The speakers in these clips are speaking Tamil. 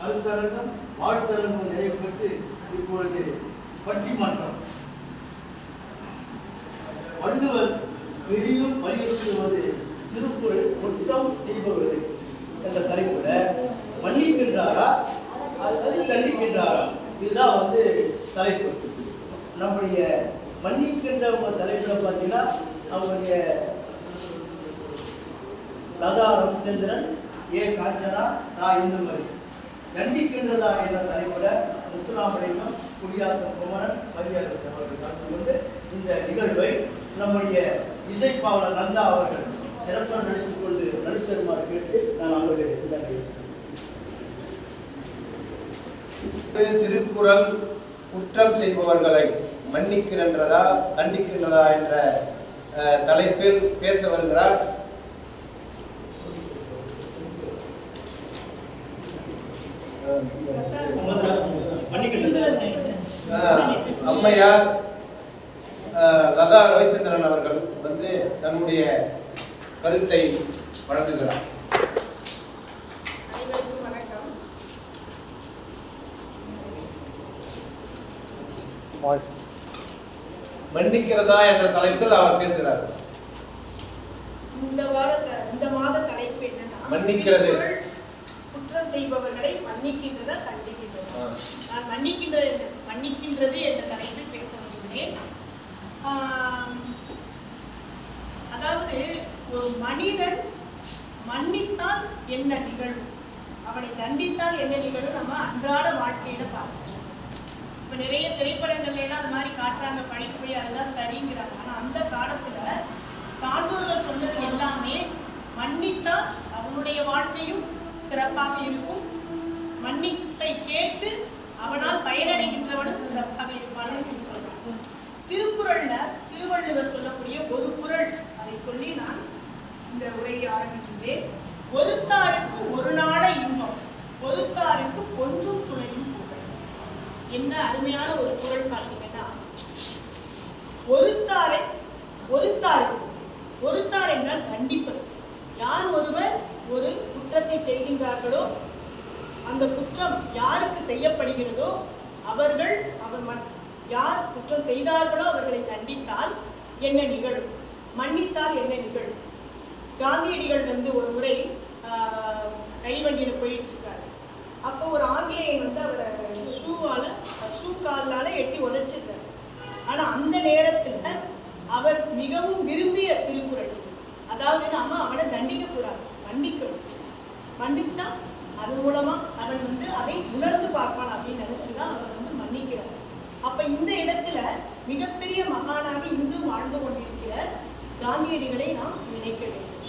கருத்தரங்கம் வாழ்த்தரங்கம் நிறைவு பெற்று இப்பொழுது பட்டிமன்றம். வள்ளுவர் பெரிதும் வலியுறுத்துவது திருக்குறள் குற்றம் செய்பவர்கள் என்ற தலைப்புல மன்னிக்கின்றாரா அல்லது தண்டிக்கின்றாரா, இதுதான் தலைப்பு. நம்முடைய மன்னிக்கின்றவங்க தலைப்புல பார்த்தீங்கன்னா அவங்களுடைய லதா ரவிச்சந்திரன், ஏ காஞ்சனா, தா இந்துமதி. தண்டிக்கின்றதா என்ற தலைப்புல முத்துராமலிங்கம், குடியாத்தம் குமரன், மதியரசு அவர்கள் கலந்து கொண்டு இந்த நிகழ்வை நம்முடைய இசைப்பாவலர் நந்தா அவர்கள் சிறப்பாக நடத்திக் கொண்டு நடுத்தருமாறு கேட்டு நான் அவர்களுடைய திருக்குறள் குற்றம் செய்பவர்களை மன்னிக்கின்றதா தண்டிக்கின்றதா என்ற தலைப்பில் பேச வருகிறார் அம்மையார் லதா ரவிச்சந்திரன் அவர்கள் தன்னுடைய கருத்தை வழங்குகிறார். மன்னிக்கிறதா என்ற தலைப்பில் அவர் பேசுகிறார். இந்த மாத தலைப்பு என்னன்னா, மன்னிக்கிறது, குற்றம் செய்பவர்களை மன்னிக்கின்றதா தண்டிக்கின்றதா. நான் மன்னிக்கின்றது என்ற தலைப்பில் பேச விரும்பினேன். அதாவது ஒரு மனிதன் மன்னித்தால் என்ன நிகழும், அவனை தண்டித்தால் என்ன நிகழும் நம்ம அன்றாட வாழ்க்கையில பார்க்கிறோம். இப்ப நிறைய திரைப்படங்கள்ல எல்லாம் அது மாதிரி காட்டுறாங்க, படிக்க போய் அதுதான் சரிங்கிறாங்க. ஆனா அந்த காலத்துல சான்றோர்கள் சொன்னது எல்லாமே மன்னித்தால் அவனுடைய வாழ்க்கையும் சிறப்பாக இருக்கும், மன்னிப்பை கேட்டு அவனால் பயனடைகின்றவனும் சிறப்பாக இருப்பான் என்று சொல்றாங்க. திருக்குறள்ல திருவள்ளுவர் சொல்லக்கூடிய ஒரு குறள், அதை சொல்லி நான் இந்த உரையை ஆரம்பிக்கின்றேன். ஒருத்தாருக்கு ஒரு நாள இன்பம், ஒருத்தாருக்கு ஒன்றும் துணையும் புகழ். என்ன அருமையான ஒரு குறள் பார்த்தீங்கன்னா, ஒருத்தார் என்றால் தண்டிப்பது. யார் ஒருவர் ஒரு குற்றத்தை செய்கின்றார்களோ, அந்த குற்றம் யாருக்கு செய்யப்படுகிறதோ அவர்கள் யார் குற்றம் செய்தார்களோ அவர்களை தண்டித்தால் என்ன நிகழும், மன்னித்தால் என்ன நிகழும். காந்தியடிகள் ஒரு முறை ரயில் வண்டியில போயிட்டு இருக்காரு. அப்போ ஒரு ஆங்கிலேயன் அவரை ஷூ காலால எட்டி உதைச்சிருக்காரு. ஆனா அந்த நேரத்துல அவர் மிகவும் விரும்பிய திருக்குறள் இது. அதாவது நாம அவனை தண்டிக்க கூடாது, மன்னிக்கணும். மன்னிச்சா அது மூலமா அவன் அதை உணர்ந்து பார்ப்பான் அப்படின்னு நினைச்சுதான் அவர் மன்னிக்கிறார். அப்ப இந்த இடத்துல மிகப்பெரிய மகானாக இன்றும் வாழ்ந்து கொண்டிருக்கிற காந்தியடிகளை நாம் நினைக்க வேண்டும்.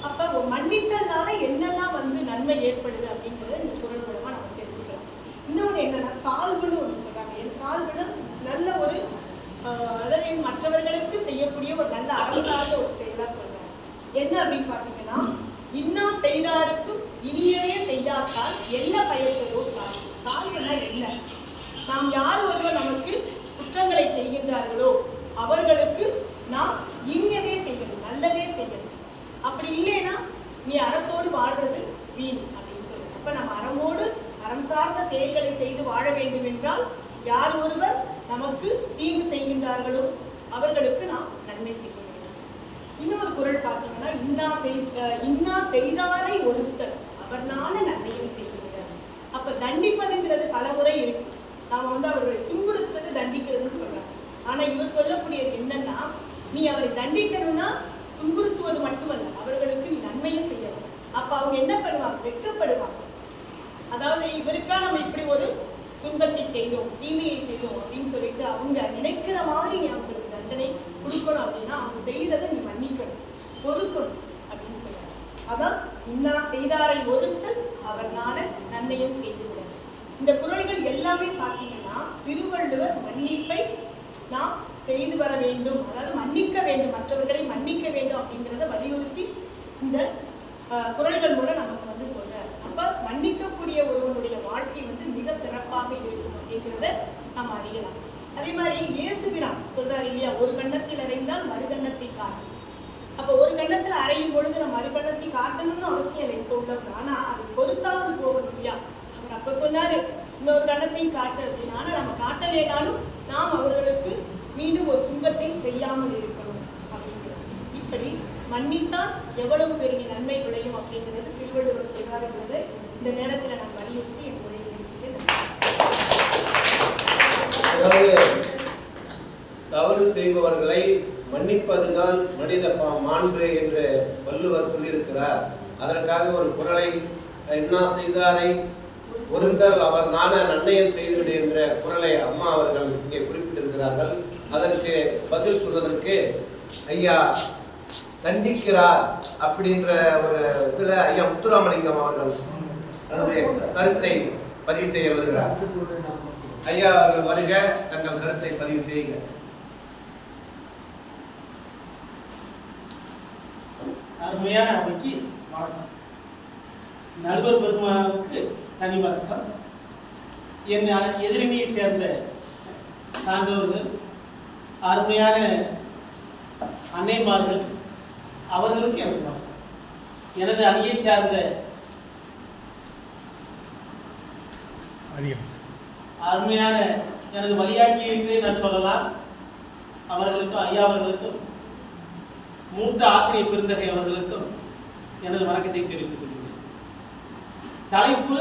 அப்ப மன்னித்தனால என்னெல்லாம் நன்மை ஏற்படுது அப்படிங்கிறத இந்த குறள் மூலமா நம்ம தெரிஞ்சுக்கலாம். இன்னொன்று என்னன்னா, சால்வுன்னு ஒன்று சொல்றாங்க. என் சால்வுன்னு நல்ல ஒரு அதாவது மற்றவர்களுக்கு செய்யக்கூடிய ஒரு நல்ல அறம் சார்ந்த ஒரு செயலா சொல்றாங்க. என்ன அப்படின்னு பாத்தீங்கன்னா, இன்னா செய்தாருக்கும் இனியவே செய்தாக்கால் என்ன பயத்ததோ சால்வு. சால்வுன்னா என்ன? நாம் யார் ஒருவர் நமக்கு குற்றங்களை செய்கின்றார்களோ அவர்களுக்கு நாம் இனியதே செய்யணும், நல்லதே செய்யணும். அப்படி இல்லைன்னா நீ அறத்தோடு வாழ்றது வீண் அப்படின்னு சொல்லுவோம். அப்ப நம்ம அறம் சார்ந்த செயல்களை செய்து வாழ வேண்டும் என்றால் யார் ஒருவர் நமக்கு தீங்கு செய்கின்றார்களோ அவர்களுக்கு நாம் நன்மை செய்ய வேண்டும். இன்னொரு குறள் பார்த்தீங்கன்னா, இன்னா செய்தாரை ஒருத்தர் அவர்னால நன்மையும் செய்கிறார். அப்ப தண்டிப்பதுங்கிறது பல முறை இருக்கு. நாம அவர்களை துன்புறுத்துறது தண்டிக்கிறதுன்னு சொல்றாங்க. ஆனா இவர் சொல்லக்கூடியது என்னன்னா, நீ அவரை தண்டிக்கணும்னா துன்புறுத்துவது மட்டுமல்ல, அவர்களுக்கு நீ நன்மையும் செய்யணும். அப்ப அவங்க என்ன பண்ணுவாங்க? வெட்கப்படுவாங்க. அதாவது இவருக்கா நம்ம இப்படி ஒரு துன்பத்தை செய்தோம், தீமையை செய்தோம் அப்படின்னு சொல்லிட்டு அவங்க நினைக்கிற மாதிரி நீ அவங்களுக்கு தண்டனை கொடுக்கணும். அப்படின்னா அவங்க செய்யறதை நீ மன்னிக்கணும், பொறுக்கணும் அப்படின்னு சொல்றாங்க. அதான் இன்னா செய்தாரை ஒருத்தல் அவர்னால நன்மையும் செய்து விட. இந்த குறள்கள் எல்லாமே பார்த்தீங்கன்னா திருவள்ளுவர் மன்னிப்பை நாம் செய்து வர வேண்டும், அதாவது மன்னிக்க வேண்டும், மற்றவர்களை மன்னிக்க வேண்டும் அப்படிங்கிறத வலியுறுத்தி இந்த குறள்கள் மூலம் நமக்கு சொல்றாரு. அப்ப மன்னிக்கக்கூடிய ஒருவனுடைய வாழ்க்கை மிக சிறப்பாக இருக்கும் அப்படிங்கிறத நாம் அறியலாம். அதே மாதிரி இயேசுபிரான் சொல்றாரு இல்லையா, ஒரு கண்ணத்தில் அறைந்தால் மறு கண்ணத்தை காட்டு. அப்ப ஒரு கண்ணத்துல அறையும் பொழுது நம்ம மறு கண்ணத்தை காட்டணும்னு அவசியம் இல்லை இப்போ உள்ளவங்க. ஆனா அதை பொறுத்தாவது போகணும் இல்லையா. அவரை அப்ப சொன்னாரு இன்னொரு கணத்தையும் காட்டு அப்படின்னு. ஆனா நம்ம காட்டலைனாலும் நாம் அவர்களுக்கு மீண்டும் ஒரு துன்பத்தை செய்யாமல் இருக்கணும் அப்படிங்கிறது. இப்படி மன்னித்தால் எவ்வளவு பெரிய நன்மை விளையும் அப்படிங்கிறது திருவள்ளுவர் சொல்றாருங்கிறது இந்த நேரத்துல நான் வலியுறுத்தி என் உரையை இருக்கிறேன். தவறு செய்பவர்களை மன்னிப்பதுதான் மனித மாண்பு என்று வள்ளுவர் சொல்லியிருக்கிறார். அதற்காக ஒரு குறளை என்ன செய்தாரை ஒருத்தர் அவர் நான நன்னயம் செய்துவிடு என்ற குறளை அம்மா அவர்கள் இங்கே குறிப்பிட்டிருக்கிறார்கள். அதற்கு பதில் சொல்வதற்கு ஐயா தண்டிக்கிறார் அப்படின்ற ஒரு இதுல ஐயா முத்துராமலிங்கம் அவர்கள் தன்னுடைய கருத்தை பதிவு செய்ய வருகிறார். ஐயா அவர்கள் வருக, தங்கள் கருத்தை பதிவு செய்யுங்க. அருமையான அவைக்கு வணக்கம். நடுவர் பெருமானுக்கு தனி வணக்கம். என் எதிரணியை சேர்ந்த சான்றோர்கள், அருமையான அன்னைமார்கள், அவர்களுக்கு எனக்கு வணக்கம். எனது அணியை சார்ந்த அருமையான எனது வழியாக்கி இருக்கிறேன் நான் சொல்லலாம். அவர்களுக்கும் ஐயா அவர்களுக்கும் மூத்த ஆசிரியர் பெருந்தகை அவர்களுக்கும் எனது வணக்கத்தை தெரிவித்துக் கொள்கிறேன். தலைப்பு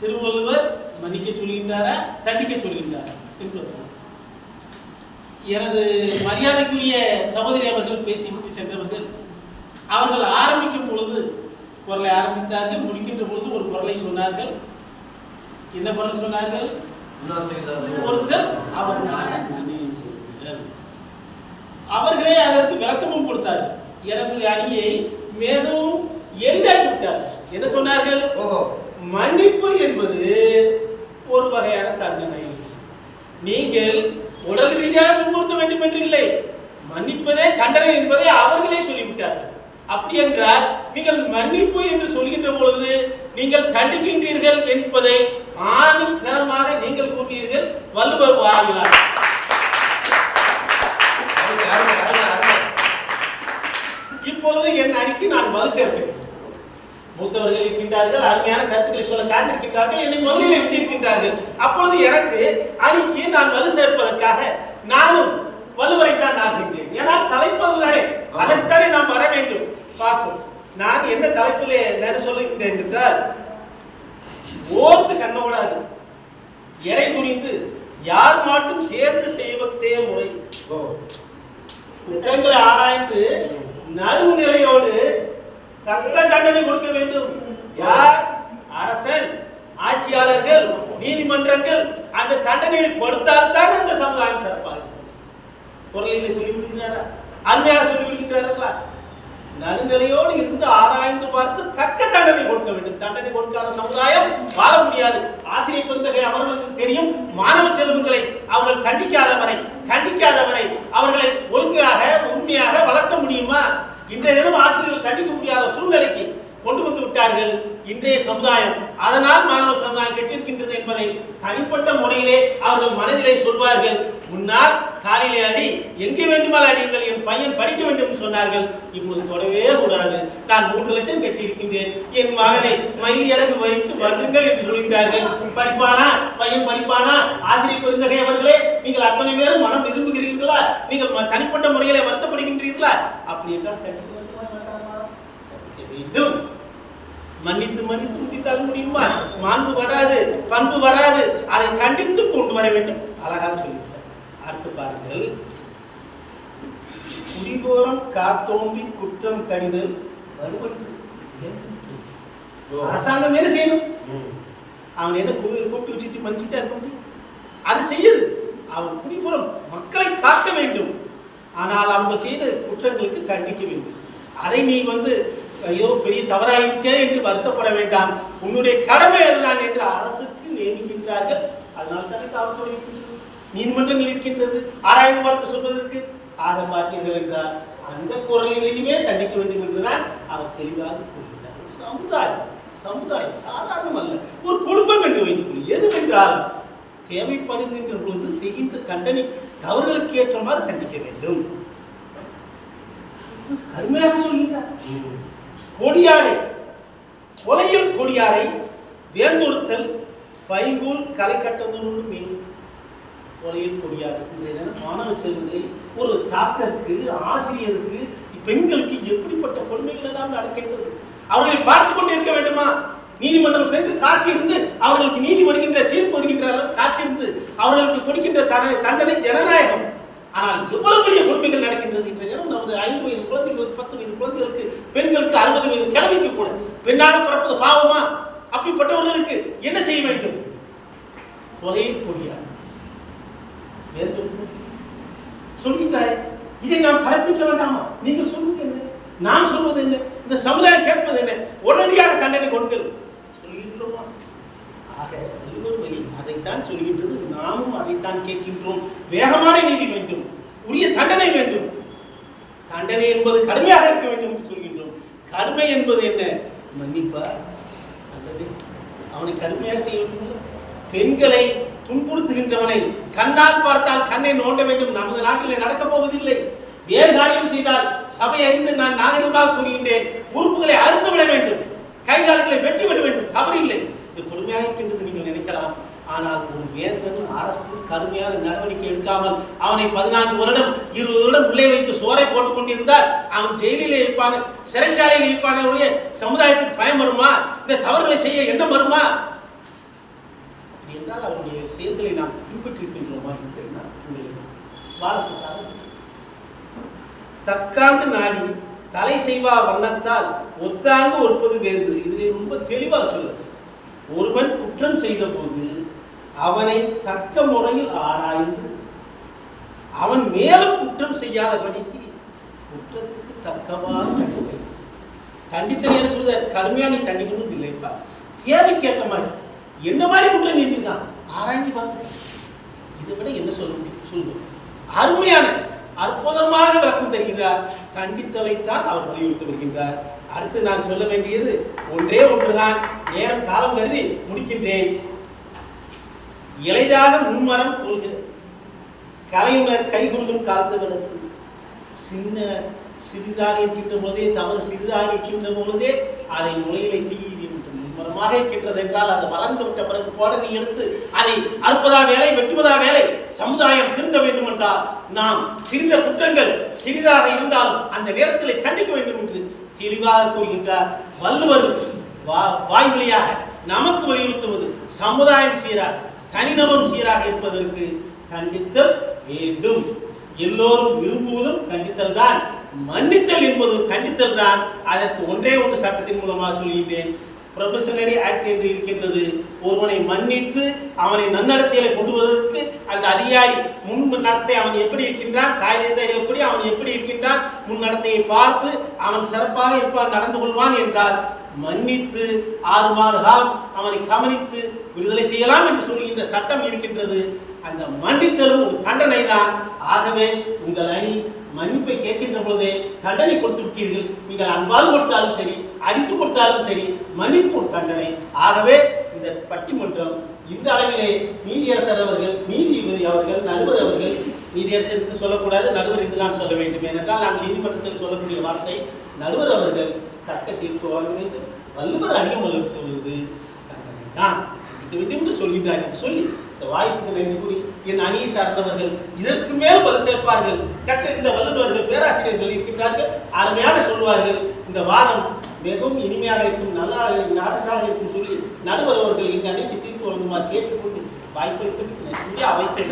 திருவள்ளுவர் மன்னிக்க சொல்கின்றாரா தண்டிக்க சொல்கின்றாரா என்பது. எனது மரியாதைக்குரிய சகோதரி அவர்கள் பேசிவிட்டு சென்றவர்கள் அவர்கள் ஆரம்பிக்கும் பொழுது குரலை ஆரம்பித்தார்கள், முடிக்கின்ற பொழுது ஒரு குரலை சொன்னார்கள். என்ன குரல் சொன்னார்கள்? ஒருத்தர் அவர் நன்மையும் செய்தார்கள். அவர்களே அதற்கு விளக்கமும் கொடுத்தார்கள். எனது அணியை மிகவும் எளிதாக்கி விட்டார்கள். என்ன சொன்னார்கள்? மன்னிப்பு என்பது ஒரு வகையான தண்டனை. நீங்கள் உடல் ரீதியாக துன்புறுத்த வேண்டும் என்று இல்லை, மன்னிப்பதே தண்டனை என்பதை அவர்களே சொல்லிவிட்டார்கள். அப்படி என்றால் நீங்கள் மன்னிப்பு என்று சொல்கின்ற பொழுது நீங்கள் தண்டிக்கின்றீர்கள் என்பதை ஆணித்தரமாக நீங்கள் கூறினீர்கள். வள்ளுவர் வாருகிறார். இப்பொழுது என் அணிக்கு நான் வலு சேர்க்கிறேன். மூத்தவர்கள் இருக்கின்றார்கள், அருமையான கருத்துக்களை சொல்ல காத்திருக்கின்றார்கள், என்னை முதலில் விட்டிருக்கின்றார்கள். அப்பொழுது எனக்கு அணிக்கு நான் வலு சேர்ப்பதற்காக நானும் வலுவரைத்தான் நாடுகின்றேன். ஏன்னா தலைப்பு அதுதானே, அதைத்தானே நாம் வர வேண்டும். பார்ப்போம், நான் என்ன தலைப்பிலே நான் சொல்லுகின்றேன் என்றால், ஓர்த்து கண்ணோடாது எரை புரிந்து யார் மாட்டும் சேர்ந்து செய்வதே முறை. குற்றங்களை ஆராய்ந்து நடுநிலையோடு தக்க தண்டனை கொடுக்க வேண்டும். யார்? அரசன், ஆட்சியாளர்கள், நீதிமன்றங்கள் அந்த தண்டனையை கொடுத்தால்தான் அந்த சமுதாயம் சிறப்பாக இருக்கும். பொருளிலே சொல்லிவிடுகிறாரா? அருமையாக சொல்லிவிடுகிறார்களா? நடுநிலையோடு இருந்து ஆராய்ந்து பார்த்து தக்க தண்டனை கொடுக்க வேண்டும். தண்டனை கொடுக்காத சமுதாயம் வாழ முடியாது. ஆசிரியர் பெருந்தகை அவர்களுக்கு தெரியும், மாணவ செல்வங்களை அவர்கள் கண்டிக்காதவரை அவர்களை ஒழுங்காக உண்மையாக வளர்க்க முடியுமா? இன்றைய தினம் ஆசிரியர்கள் கண்டிக்க முடியாத சூழ்நிலைக்கு கொண்டு வந்து விட்டார்கள் இன்றைய சமுதாயம். அதனால் மாணவ சமுதாயம் கெட்டிருக்கின்றது என்பதை தனிப்பட்ட முறையிலே அவர்கள் மனதிலே சொல்வார்கள். முன்னால் காலிலே அடி, எங்கே வேண்டுமானால் அடியுங்கள், என் பையன் படிக்க வேண்டும் என்று சொன்னார்கள். இப்போது தொடவே கூடாது, நான் 3 லட்சம் கட்டியிருக்கின்றேன், என் மகனை மயில் இறகு வைத்து வருங்கள் என்று சொல்கின்றார்கள். படிப்பானா பையன், படிப்பானா? ஆசிரியர் பெருந்தகை அவர்களே, நீங்கள் அத்தனை பேரும் மனம் விரும்புகிறீர்களா? நீங்கள் தனிப்பட்ட முறையிலே வருத்தப்படுகின்றீர்களா? அப்படி என்றால் கண்டிக்க வேண்டும். மன்னித்து முடித்தால் முடியுமா? மாண்பு வராது, பண்பு வராது. அதை கண்டித்து கொண்டு வர வேண்டும். அழகா சொல்லுங்க. அடுத்து பாருங்கள், குடிகோரம் காத்தோம்பி குற்றம் கடிதல் அரசாங்கம் என்ன செய்யணும்? அவன் என்ன கூப்பிட்டு வச்சு மன்னிச்சுட்டா இருக்க முடியும்? அது செய்யுது. அவன் குடிபுறம் மக்களை காக்க வேண்டும். ஆனால் அவங்க செய்த குற்றங்களுக்கு தண்டிக்க வேண்டும். அதை நீ ஐயோ பெரிய தவறாயிட்டே என்று வருத்தப்பட வேண்டாம், உன்னுடைய கடமை அதுதான் என்று அரசுக்கு நியமிக்கின்றார்கள். அதனால் தானே காவல்துறை இருக்கின்றது, நீதிமன்றங்கள் இருக்கின்றது, ஆராய்ந்து பார்த்து சொல்வதற்கு. ஆக பார்த்தீர்கள் என்றால் அந்த குரலிலேயுமே தண்டிக்க வேண்டும் என்றுதான் அவர் தெளிவாக கூறுகிறார். சமுதாயம் சாதாரணம் அல்ல, ஒரு குடும்பம் என்று வைத்துக் கொள்ளும். எதுவென்றால் தேவைப்படுகின்ற பொழுது செய்கின்ற தண்டனை தவறுகளுக்கு ஏற்றமாறு தண்டிக்க வேண்டும். கடுமையாக சொல்கிறார். கொடியாரை, கொலையில் கொடியாரை வேந்தொருத்தல் பைங்கூல் கலை கட்டணோடு மீன் கொலையில் கொடியாது. மாணவ செல்வங்களை ஒரு டாக்டருக்கு, ஆசிரியருக்கு, பெண்களுக்கு எப்படிப்பட்ட கொடுமைகள் எல்லாம் நடக்கின்றது. அவர்களை பார்த்து கொண்டு இருக்க வேண்டுமா? நீதிமன்றம் சென்று காத்திருந்து அவர்களுக்கு நீதி வருகின்ற, தீர்ப்பு வருகின்ற அளவு காத்திருந்து அவர்களுக்கு கொடுக்கின்ற தண்டனை ஜனநாயகம். ஆனால் எவ்வளவு பெரிய கொடுமைகள் நடக்கின்றது என்ற தினம் நமது 5 வயது குழந்தைகளுக்கு, 10 வயது குழந்தைகளுக்கு, பெண்களுக்கு, 60 வயது கிழமைக்கு கூட பெண்ணாக பிறப்பது பாவமா? அப்படிப்பட்டவர்களுக்கு என்ன செய்ய வேண்டும்? கொலையில் கொடியாது சொல்கின்றாரே, இதை நாம் கடைபிடிக்க வேண்டாமா? நீங்கள் சொல்வது என்ன, நான் சொல்வது என்ன, இந்த சமுதாயம் கேட்பது என்ன? உடனடியாக தண்டனை கொடுங்கள் சொல்கின்றோமா? ஆக வழி அதைத்தான் சொல்கின்றது. நாமும் அதைத்தான் கேட்கின்றோம். வேகமான நீதி வேண்டும், உரிய தண்டனை வேண்டும். தண்டனை என்பது கடுமையாக இருக்க வேண்டும் என்று சொல்கின்றோம். கடுமை என்பது என்ன? மன்னிப்பா அல்லது அவனை கடுமையாக செய்ய வேண்டும்? பெண்களை துன்புறுத்துகின்றவனை கண்ணால் பார்த்தால் கண்ணை நோண்ட வேண்டும். நமது நாட்டிலே நடக்கப் போவதில்லை. வேறு காரியம் செய்தால் சபை அறிந்து நான் நாகரிகமாக கூறுகின்றேன், உறுப்புகளை அறுத்து விட வேண்டும், கைகால்களை வெட்டி விட வேண்டும். தவறில்லை, இது கொடுமையாக இருக்கின்றது நீங்கள் நினைக்கலாம். ஆனால் ஒரு வேந்தனும் அரசு கடுமையான நடவடிக்கை எடுக்காமல் அவனை 14 வருடம் 20 வருடம் உள்ளே வைத்து சோறை போட்டுக் கொண்டிருந்தால் அவன் ஜெயிலிலே இருப்பான, சிறைச்சாலையில் இருப்பான. சமுதாயத்துக்கு பயம் வருமா? இந்த தவறுகளை செய்ய எண்ணம் வருமா என்றால் அவருடைய செயல்களை நாம் பின்பற்றிருக்கின்றோமா என்று வாரத்துக்காக தக்காங்கு நாடி தலை செய்வா வண்ணத்தால் ஒத்தாங்கு ஒற்பது வேறு. இதை ரொம்ப தெளிவாக சொல்லுது. ஒருவன் குற்றம் செய்த போது அவனை தக்க முறையில் ஆராய்ந்து அவன் மேலும் குற்றம் செய்யாதபடிக்கு குற்றத்துக்கு தக்கவாறு தண்டனை தண்டித்தன சொல்ற கடுமையா நீ தண்டிக்கணும் இல்லைப்பா, தேவைக்கு ஏற்ற மாதிரி என்ன மாதிரி குற்றம் நீட்டிருக்கான் ஆராய்ச்சி பார்த்து இதை விட என்ன சொல்லுவோம். அருமையான அற்புதமாக விளக்கம் தருகின்றார். தண்டித்தலைத்தான் அவர் வலியுறுத்தி வருகின்றார். அடுத்து நான் சொல்ல வேண்டியது ஒன்றே ஒன்றுதான். நேரம் காலம் கருதி முடிக்கின்றேன். இளைதாக முன்மரம் கொள்கிறது கலையுணர் கைகொள்ளும் காலத்து விளக்கு. சிறிதாக இருக்கின்ற பொழுதே, தவறு சிறிதாக இருக்கின்ற பொழுதே அதை முளையிலை கிளி முன்மரமாக இருக்கின்றது என்றால் அது வளர்ந்து விட்ட பிறகு கோடனை எடுத்து அதை அறுப்பதா வேலை, வெட்டுவதா வேலை. சமுதாயம் திருந்த வேண்டும் என்றால் நாம் சிறித குற்றங்கள் சிறிதாக இருந்தாலும் அந்த நேரத்தில் கண்டிக்க வேண்டும் என்று தெளிவாக கூறுகின்றார் வள்ளுவர். வாய்மொழியாக நமக்கு வலியுறுத்துவது சமுதாயம் சீராக, தனிநபரும் சீராக இருப்பதற்கு கண்டித்தல் வேண்டும். எல்லோரும் விரும்புவதும் கண்டித்தல் தான். மன்னித்தல் என்பது கண்டித்தல் தான். அதற்கு ஒன்றே ஒன்று சட்டத்தின் மூலமாக சொல்கின்றேன். ப்ரொபஷனரி ஆக்ட் என்று இருக்கின்றது. ஒருவனை மன்னித்து அவனை நன்னடத்தையில கொண்டு வருவதற்கு அந்த அதிகாரி முன் நடத்தை அவன் எப்படி இருக்கின்றான், தாய் தந்தையர் எப்படி, அவன் எப்படி இருக்கின்றான், முன் நடத்தையை பார்த்து அவன் சிறப்பாக இருப்பான், நடந்து கொள்வான் என்றால் மன்னித்து 6 மாத காலம் அவனை கவனித்து விடுதலை செய்யலாம் என்று சொல்கின்ற சட்டம் இருக்கின்றது. அந்த மன்னித்தலும் ஒரு தண்டனை தான். ஆகவே உங்கள் அணி மன்னிப்பை கேட்கின்ற பொழுதே தண்டனை கொடுத்து விட்டீர்கள். நீங்கள் அன்பால் கொடுத்தாலும் சரி, அடித்து கொடுத்தாலும் சரி, மன்னிப்பு ஒரு தண்டனை. ஆகவே இந்த பட்டிமன்றம் இந்த அளவிலே நீதியரசர் அவர்கள், நீதிபதி அவர்கள், நடுவர் அவர்கள், நீதியரசர் என்று சொல்லக்கூடாது, நடுவர் என்று தான் சொல்ல வேண்டும். ஏனென்றால் நாங்கள் நீதிமன்றத்தில் சொல்லக்கூடிய வார்த்தை நடுவர் அவர்கள் தக்க தீர்ப்பு வாங்க வேண்டும். வள்ளுவர் அதிகம் வலியுறுத்துவது தண்டனை தான் வேண்டும் என்று சொல்கின்றார் என்று சொல்லி இந்த வாய்ப்புக்கு நன்றி கூறி என் அணியை சார்ந்தவர்கள் இதற்கு மேல் பல சேர்ப்பார்கள். கற்றறிந்த வல்லுநர்கள், பேராசிரியர்கள் இருக்கின்றார்கள், அருமையாக சொல்வார்கள். இந்த வாதம் மிகவும் இனிமையாக இருக்கும், நன்றாக இருக்கும் சொல்லி நடுவர் அவர்கள் இந்த அணிக்கு தீர்ப்பு வழங்குமாறு கேட்டுக்கொண்டு வாய்ப்பளித்து நன்றி அவைத்து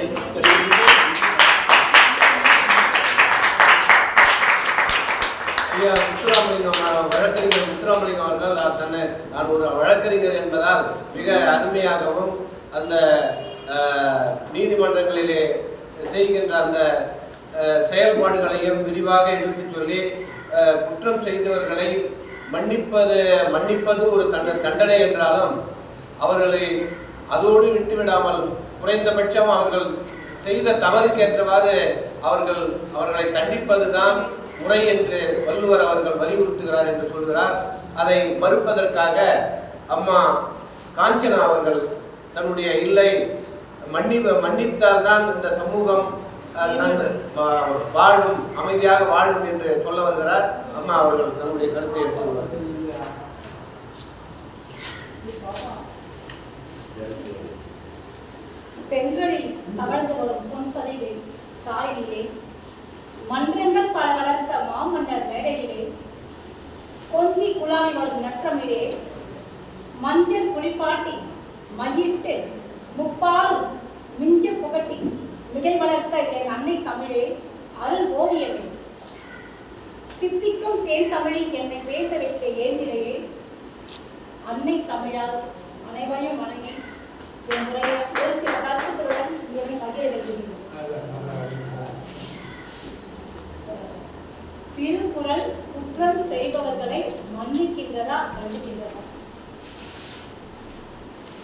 முத்துராமலிங்கம் வழக்கறிஞர் முத்துராமலிங்கம் அவர்கள் தன்னை நான் ஒரு வழக்கறிஞர் என்பதால் மிக அருமையாகவும் அந்த நீதிமன்றங்களிலே செய்கின்ற அந்த செயல்பாடுகளையும் விரிவாக எடுத்து சொல்லி குற்றம் செய்தவர்களை மன்னிப்பது ஒரு தண்டனை என்றாலும் அவர்களை அதோடு விட்டுவிடாமல் குறைந்தபட்சம் அவர்கள் செய்த தவறுக்கேற்றவாறு அவர்களை தண்டிப்பது தான் முறை என்று வள்ளுவர் அவர்கள் வலியுறுத்துகிறார் என்று சொல்கிறார். அதை மறுப்பதற்காக அம்மா காஞ்சனா அவர்கள் தன்னுடைய இல்லை மன்னித்தால் தான் இந்த சமூகம் வாழும், அமைதியாக வாழும் என்று சொல்ல வருகிறார். அம்மா அவர்கள் தன்னுடைய கருத்தை எடுத்துள்ளார். தெங்களில் தவழ்ந்து வரும் பொன்பதிவே சாயிலே மன்றங்கள் பல வளர்த்த மாமன்னர் மேடையிலே கொஞ்சி குழாவி வரும் நற்றமிழே மஞ்சள் குளிப்பாட்டி மையிட்டு முப்பாலும் மிஞ்ச புகட்டி மிகை வளர்த்த என் அன்னை தமிழே அருள் ஓவியமே தித்திக்கும் தேன் தமிழில் என்னை பேச வைத்த ஏந்திரையே அன்னை தமிழால் அனைவரையும் வணங்கி என் உரையை ஒரு சில கருத்துக்களுடன் என்னை பகிர வைக்கிறேன். திருக்குறள் குற்றம் செய்பவர்களை மன்னிக்கின்றதா தண்டிக்கின்றதா?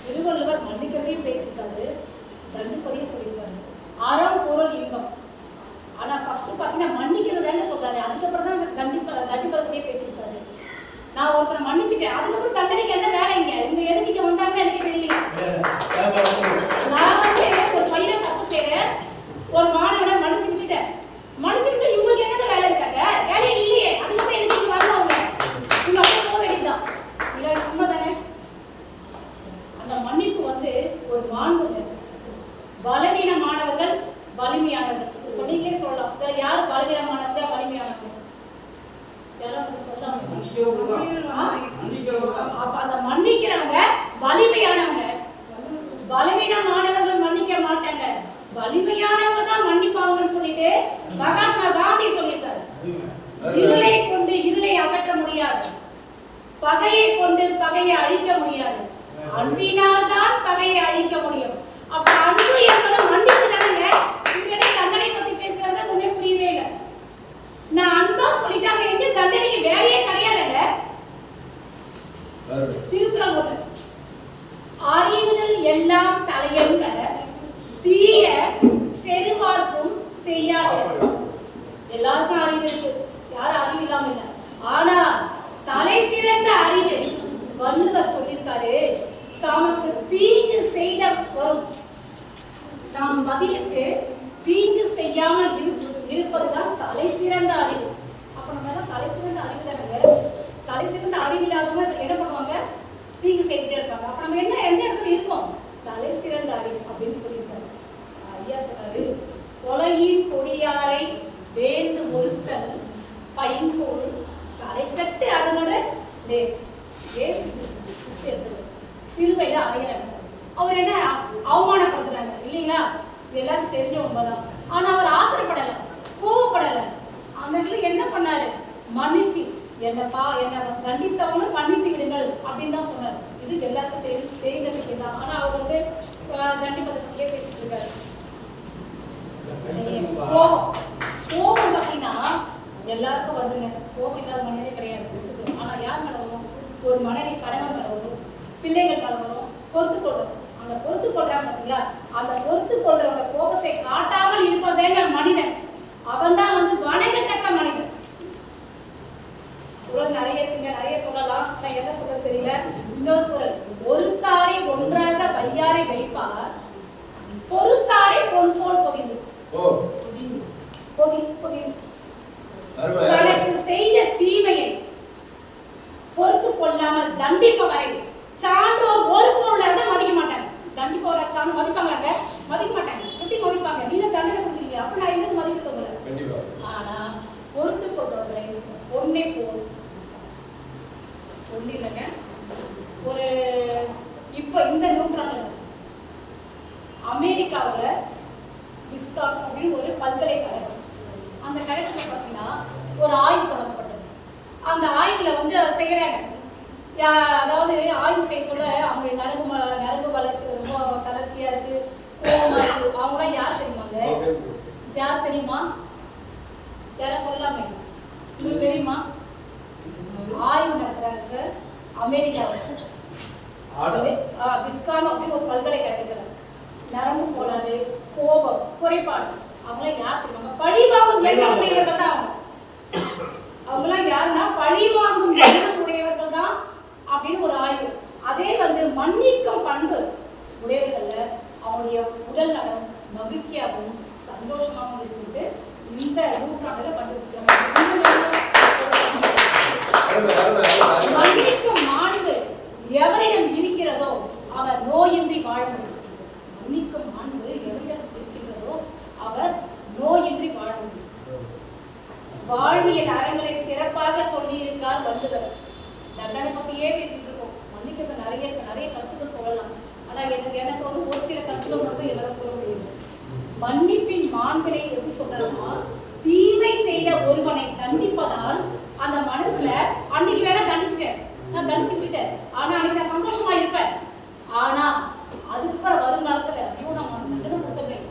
திருவள்ளுவர் மன்னிக்கிறதையும் பேசியிருக்காரு, தண்டிப்பதையும் சொல்லியிருக்காரு. ஆறாம் பொருள் இன்பம். ஆனா ஃபர்ஸ்ட் பாத்தீங்கன்னா மன்னிக்கிறதாங்க சொல்றாரு, அதுக்கப்புறம் தான் தண்டிப்பதை பத்தியே பேசியிருக்காரு. நான் ஒருத்தரை மன்னிச்சுட்டேன், அதுக்கப்புறம் தண்டனைக்கு என்ன வேலைங்க? இவங்க எதுக்கு இங்க வந்தாங்கன்னு எனக்கு தெரியல. நான் வந்து ஒரு பையனை தப்பு செய்யறேன், ஒரு மாணவனை மன்னிச்சு விட்டுட்டேன். இவங்களுக்கு என்ன வேலை இருக்காங்க? வேலையே இல்லையே, அதுக்கப்புறம் எதுக்கு இங்க வரணும்? இவங்க அப்படியே போக வேண்டியதுதான். இல்ல உண்மைதானே? அந்த மன்னிப்பு வந்து ஒரு மாண்புங்க. பலவீனமானவர்கள் வலிமையானவர்கள். இப்போ நீங்களே சொல்லலாம், இதில் யார் பலவீனமானவங்க வலிமையானவங்க? யாரும் சொல்லலாம். அப்ப அந்த மன்னிக்கிறவங்க வலிமையானவங்க. பலவீனமானவர்கள் மன்னிக்க மாட்டாங்க, வலிமையானவங்க தான் மன்னிப்பாங்கன்னு சொல்லிட்டு மகாத்மா காந்தி சொல்லியிருக்காரு. இருளை கொண்டு இருளை அகற்ற முடியாது, பகையை கொண்டு பகையை அழிக்க முடியாது, அன்பினால் தான் பகையை அழிக்க முடியும். அப்ப அன்பு என்பது மன்னிப்பு தானங்க. இங்கே தண்டனை பத்தி பேசுறத ஒண்ணே புரியவே இல்லை. நான் அன்பா சொல்லிட்டாங்க, எங்க தண்டனைக்கு வேலையே கிடையாதுங்க. திருக்குறள் ஒண்ணு, அறிவுகள் எல்லாம் தலையெங்க தீய செருவார்க்கும் செய்யாது. எல்லாருக்கும் அறிவு இருக்கு, யாரும் அறிவு இல்லாம இல்ல. ஆனா தலை சிறந்த அறிவு வள்ளுவர் சொல்லியிருக்காரு, தமக்கு தீங்கு செய்த வரும் நாம் பதிலுக்கு தீங்கு செய்யாமல் இருப்பதுதான் தலை சிறந்த அறிவு. அப்ப நம்ம எல்லாம் தலை சிறந்த அறிவு தானங்க. தலை சிறந்த அறிவு இல்லாதவங்க என்ன பண்ணுவாங்க? தீங்கு செய்துட்டே இருப்பாங்க. அப்ப நம்ம என்ன எந்த இடத்துல இருக்கோம்? தலை சிறந்த அறிவு அப்படின்னு சொல்லியிருக்காரு. ஐயா சொன்னாரு, கொலையின் கொடியாரை வேந்து ஒருத்தல் பைங்கோள் தலைக்கட்டு அதனோட சிலுவையில அறையிறாங்க. அவர் என்ன அவமானப்படுத்துறாங்க இல்லைங்களா? இது எல்லாருக்கும் தெரிஞ்ச உண்மைதான். ஆனா அவர் ஆத்திரப்படல, கோபப்படல. அந்த இடத்துல என்ன பண்ணாரு? மன்னிச்சு என்ன தண்டித்தவங்களும் மன்னித்து விடுங்கள் அப்படின்னு தான் சொன்னார். இது எல்லாருக்கும் தெரிந்த விஷயம் தான். ஆனா அவர் வந்து தண்டிப்பதை பத்தியே பேசிட்டு இருக்காரு. கோபம் பார்த்தீங்கன்னா எல்லாருக்கும் வருதுங்க. கோபம் இல்லாத மனிதனே கிடையாது. ஆனா யார் மேல வரும்? ஒரு மனைவி கணவன் மேல வரும், பிள்ளைகள் மேல வரும். பொறுத்து கொள்றோம். அந்த பொறுத்து கொள்றாங்க பார்த்தீங்களா? அந்த பொறுத்து கொள்றவங்க கோபத்தை காட்டாமல் இருப்பதேங்க மனிதன். அவன் தான் வந்து வணங்கத்தக்க மனிதன். குரல் நிறைய இருக்குங்க, நிறைய சொல்லலாம். நான் என்ன சொல்ல தெரியல. இன்னொரு குரல், ஒருத்தாரை ஒன்றாக வையாரை வைப்பார், பொறுத்தாரை பொன் போல் பொகிந்து. தனக்கு செய்த தீமையை பொறுத்து கொள்ளாமல் தண்டிப்பவரை சான்றோர் ஒரு பொருளை தான் மதிக்க மாட்டாங்க. தண்டிப்பவரை சான்று மதிப்பாங்களாங்க? மதிக்க மாட்டாங்க. எப்படி மதிப்பாங்க? நீ தான் தண்டனை கொடுக்குறீங்க, அப்ப நான் எங்க மதிக்கிறவங்கள. ஆனா பொறுத்து கொள்றவர்களை பொண்ணை போல் ஒண்ணு இல்லைங்க. ஒரு இப்ப இந்த நூற்றாண்டுல அமெரிக்காவுல விஸ்கான் அப்படின்னு ஒரு பல்கலைக்கழகம், அந்த கழகத்துல பார்த்தீங்கன்னா ஒரு ஆய்வு தொடங்கப்பட்டது. அந்த ஆய்வுல வந்து செய்யறாங்க. அதாவது ஆய்வு செய்ய சொல்ல அவங்களுடைய நரம்பு வளர்ச்சி ரொம்ப தளர்ச்சியா இருக்கு, கோபமா இருக்கு. அவங்களாம் யார் தெரியுமாங்க? யார் தெரியுமா? யாரா சொல்லாமே, உங்களுக்கு தெரியுமா? ஆய்வு நடத்துறாங்க சார் அமெரிக்காவில். விஸ்கான் அப்படின்னு ஒரு பல்கலைக்கழகத்துல நரம்பு கோளாறு, கோபம், குறைபாடு. அவங்களாம் யார் தெரியுமாங்க? பழி வாங்கும் எண்ணம் உடையவர்கள் தான். அவங்களாம் யாருன்னா பழி வாங்கும் எண்ணம் உடையவர்கள் தான் அப்படின்னு ஒரு ஆய்வு. அதே வந்து மன்னிக்கும் பண்பு உடையவர்கள்ல அவங்களுடைய உடல் நலம் மகிழ்ச்சியாகவும் சந்தோஷமாகவும் இருக்குது. இந்த நூற்றாண்டுல கண்டுபிடிச்சாங்க. மன்னிக்கும் மாண்பு எவரிடம் இருக்கிறதோ அவர் நோய் நோயின்றி வாழ முடியும். மன்னிக்கும் மாண்பு எவரிடம் இருக்கின்றதோ அவர் நோயின்றி வாழ முடியும். வாழ்வியல் அறங்களை சிறப்பாக சொல்லியிருக்கார் வள்ளுவர். தண்டனை பத்தியே பேசிட்டு இருக்கோம். மன்னிக்கிறது நிறைய கருத்துக்கள் சொல்லலாம். ஆனா எனக்கு ஒரு சில கருத்துக்கள் மட்டும் என்னால கூற முடியும். மன்னிப்பின் மாண்பினை எப்படி சொல்றாருன்னா, தீமை செய்த ஒருவனை தண்டிப்பதால் அந்த மனசுல அன்னைக்கு வேணா தண்டிச்சுட்டேன், நான் தண்டிச்சுக்கிட்டேன், ஆனா அன்னைக்கு நான் சந்தோஷமா இருப்பேன். ஆனா அதுக்கப்புறம் வருங்காலத்துல ஐயோ நம்ம தண்டனை கொடுத்தேன்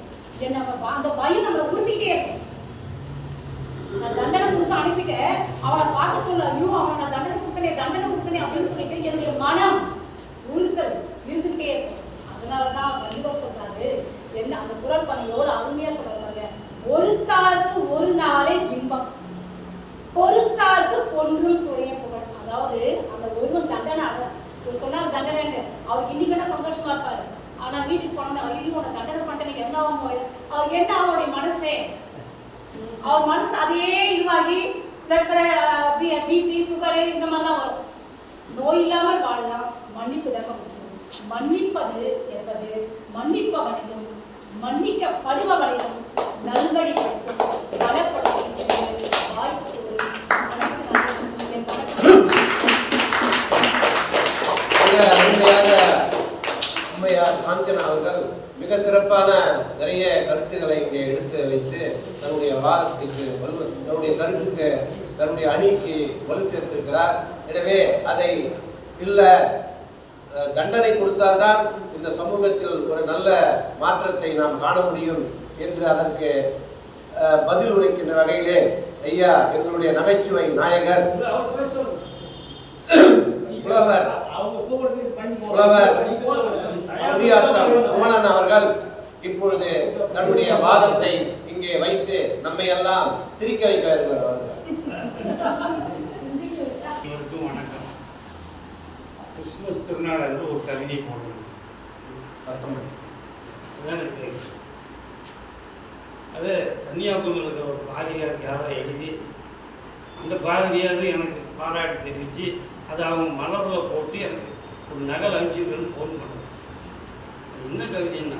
என்ன அந்த பயம் நம்மளை உறுத்திக்கிட்டே இருக்கும். நான் தண்டனை கொடுத்து அனுப்பிட்டேன், அவனை பார்க்க சொல்ல ஐயோ அவனை நான் தண்டனை கொடுத்தனே அப்படின்னு சொல்லிட்டு என்னுடைய மனம் உறுத்தல் இருந்துகிட்டே இருக்கும். அதனாலதான் வள்ளுவர் சொல்றாரு, என்ன அந்த குறள் பண்ண எவ்வளவு அருமையா சொல்றாங்க, ஒருத்தார்க்கு ஒரு நாளே இன்பம், பொறுத்தார்க்கு ஒன்றும் துணைய புகழ். அதாவது அந்த ஒருவன் தண்டனை சொன்னார் தண்டனை அவர் இன்னைக்கு சந்தோஷமா இருப்பாரு. ஆனா வீட்டுக்கு போன ஐயோ உன தண்டனை பண்ணிட்டு என்ன ஆகும், அவர் என்ன அவருடைய மனசே அவர் மனசு அதையே இதுவாகி பிபி சுகரு இந்த மாதிரிலாம் வரும். நோய் இல்லாமல் வாழலாம். மன்னிப்பு தாங்க முக்கியம். மன்னிப்பது என்பது மன்னிப்பவனையும் மன்னிக்கப்படுபவனையும் நல்வழிப்படுத்தும், பலப்படுத்தும் வாய்ப்பு அம்மையார் காஞ்சனா அவர்கள் மிக சிறப்பான நிறைய கருத்துக்களை இங்கே எடுத்து வைத்து தன்னுடைய வாதத்துக்கு தன்னுடைய கருத்துக்கு தன்னுடைய அணிக்கு வலு சேர்த்திருக்கிறார். எனவே அதை இல்லை தண்டனை கொடுத்தால்தான் இந்த சமூகத்தில் ஒரு நல்ல மாற்றத்தை நாம் காண முடியும் என்று அதற்கு பதில் உரைக்கின்ற வகையிலே ஐயா எங்களுடைய நகைச்சுவை நாயகர் புலவர் குமணன் அவர்கள் இப்பொழுது தன்னுடைய வாதத்தை இங்கே வைத்து நம்மை எல்லாம் சிரிக்க வைக்க இருக்கிறார். வணக்கம். கிறிஸ்துமஸ் திருநாள் என்று ஒரு கவிதை போடணும், அது கன்னியாகுமரியில் ஒரு பாதிரியாருக்கு யாரோ எழுதி அந்த பாதிரியார் எனக்கு பாராட்டு தெரிவித்து அதை அவங்க மலரில் போட்டு எனக்கு ஒரு நகல் அனுப்பிச்சுன்னு ஃபோன் பண்ணேன். என்ன கவிதைன்னா,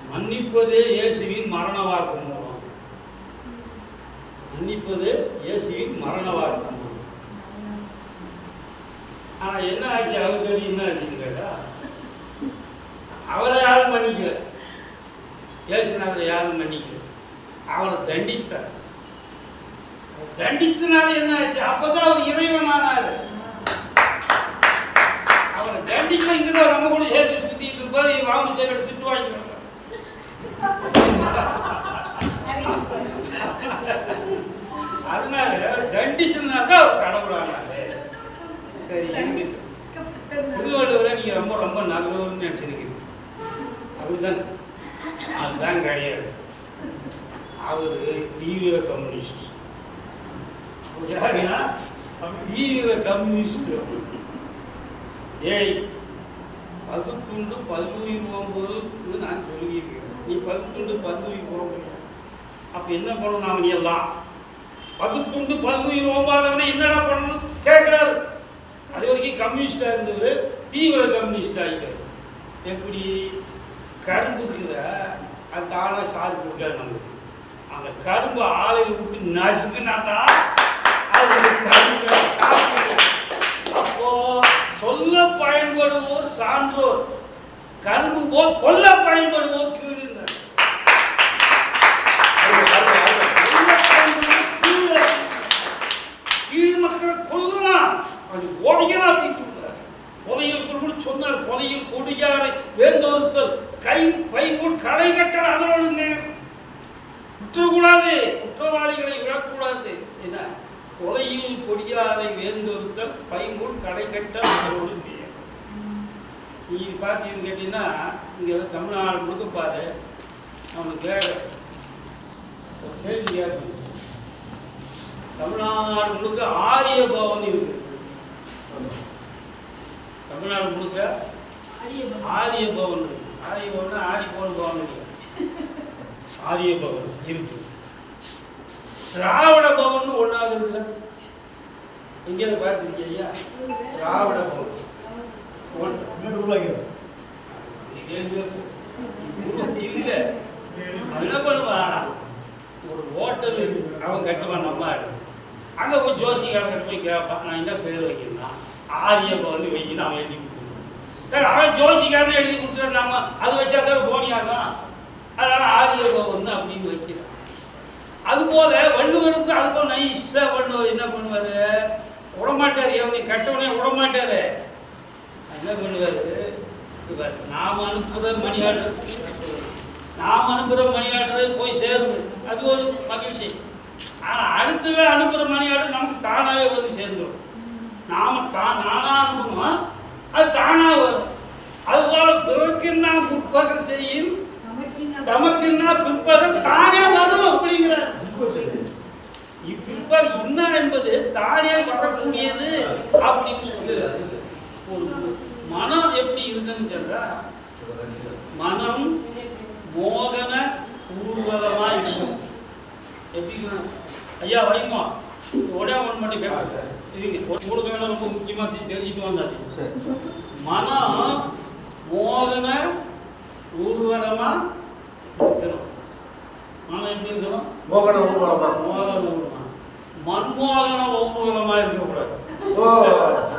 மன்னிப்பதே இயேசுவின் மரண வாக்கு மூலம், மன்னிப்பது இயேசுவின் மரண வாக்கு மூலம். ஆனால் என்ன ஆச்சு, அவருக்கு என்ன ஆச்சுன்னு கேட்டா, அவரை யாரும் மன்னிக்கல, இயேசுநாதரை யாரும் மன்னிக்கல, அவரை தண்டிச்சிட்டார். தண்டிச்சதுனால என்ன ஆச்சு, அப்பதான் அவர் இறைவனானாரு. அவரை தண்டிச்சா இங்கதான் நம்ம கூட சேர்த்து சுத்திட்டு இருப்பாரு, வாங்க சேர திட்டு வாங்கிடுவாங்க. அதனால தண்டிச்சதுனால அவர் கடவுளானாரு. சரி, திருவள்ளுவரை நீங்க ரொம்ப ரொம்ப நல்லவர்னு நினைச்சிருக்கீங்க, அப்படிதான்? அதுதான் கிடையாது. அவரு தீவிர கம்யூனிஸ்ட். தீவிர கம்யூனிஸ்ட். ஏய், பகுத்துண்டு பல்லுயிர் போகும்போது நான் சொல்லியிருக்கேன், நீ பகுத்துண்டு பல்லுயிர் போக முடியும். அப்ப என்ன பண்ணணும், அவன் எல்லாம் பகுத்துண்டு பல்லுயிர் போகாதவனை என்னடா பண்ணணும் கேட்கிறாரு. அது வரைக்கும் கம்யூனிஸ்டா இருந்தவர் தீவிர கம்யூனிஸ்ட் ஆகிட்டார். எப்படி, கரும்பு இருக்கிற அது தானாக சாறு கொடுக்காது நம்மளுக்கு. அந்த கரும்பு ஆலையில் விட்டு நசுக்குனாட்டா அப்போ சொல்ல பயன்படுவோர் சான்றோர், கரும்பு போல் கொல்ல பயன்படுவோர் கீழ். கீழ் மக்களை கொல்லலாம், அது ஓடிக்கலாம் அப்படின்னு கொலையில் கூட சொன்னார். கொலையில் கொடியாரை வேந்தொருத்தல் கை பைபோல் கடை கட்டல் அதனோடு நேரம் குற்றக்கூடாது, குற்றவாளிகளை விடக்கூடாது. என்ன, கொலையில் கொடியாரை வேந்தொருத்தல் பைபோல் கடை கட்டல் அதனோடு நேரம். நீ பார்த்தீங்கன்னு கேட்டீங்கன்னா இங்கே தமிழ்நாடு முழுக்க பாரு, அவனுக்கு கேள்வி கேட்கணும். தமிழ்நாடு முழுக்க ஆரிய பவன் இருக்கு. தமிழ்நாடு முழுக்க ஆரிய பவன் இருக்கு. ஆரிய பவன் ஆரி போன் பவன் இல்லை, ஆரிய பவன் இருக்கு. திராவிட பவன் ஒன்றாக இருக்குல்ல, எங்கேயாவது பார்த்துருக்கீங்க ஐயா? திராவிட பவன் உருவாக்கிறது. இல்ல என்ன பண்ணுவான், ஒரு ஹோட்டலு அவன் கட்டுவான் நம்ம அங்கே போய் ஜோசிகாரன் போய் கேட்பான், நான் என்ன பேர் வைக்கணும்னா ஆரியபவன் வைக்கணும். அவன் எழுதி கொடுத்துருவான். அவன் ஜோசிகாரன் எழுதி கொடுத்துருவான். நம்ம அது வச்சா தான் போனியாதான், அதனால ஆரியபவன் அப்படின்னு வைக்கிறான். அதுபோல வள்ளுவருக்கு அதுபோல் நைஸாக வள்ளுவர் என்ன பண்ணுவார், விடமாட்டார். அவனை கட்டவனே விடமாட்டார். என்ன பண்ணுவார், இவர் நாம் அனுப்புகிற மணி ஆர்டர் போய் சேருது, அது ஒரு மகிழ்ச்சி. ஆனால் அடுத்தவே அனுப்புகிற மணி ஆர்டர் நமக்கு தானாகவே வந்து சேர்ந்துடும். நானாக அனுப்பணும், அது தானாக வரும். அதுபோல பிறர்க்குன்னா முற்பகல் செய்யும் தமக்குன்னா பிற்பகல் தானே வரும் அப்படிங்கிறார். இப்பிற்பகல் என்ன என்பது தானே வரக்கூடியது அப்படின்னு சொல்லுறாரு. ஒரு மனம் எப்படி இருக்குன்னு சொல்ற, மனம் மோகன ஊர்வலமா இருக்கும். எப்படி ஐயா வைமா உடனே ஒன்று மட்டும் கேட்பாங்க, உங்களுக்கு வேணும் ரொம்ப முக்கியமா தெரிஞ்சுட்டு வந்தாச்சு. மனம் மோகன ஊர்வலமா இருக்கணும். மனம் எப்படி இருக்கணும், மோகன ஊர்வலமா, மன்மோகன ஊர்வலமா இருக்கக்கூடாது.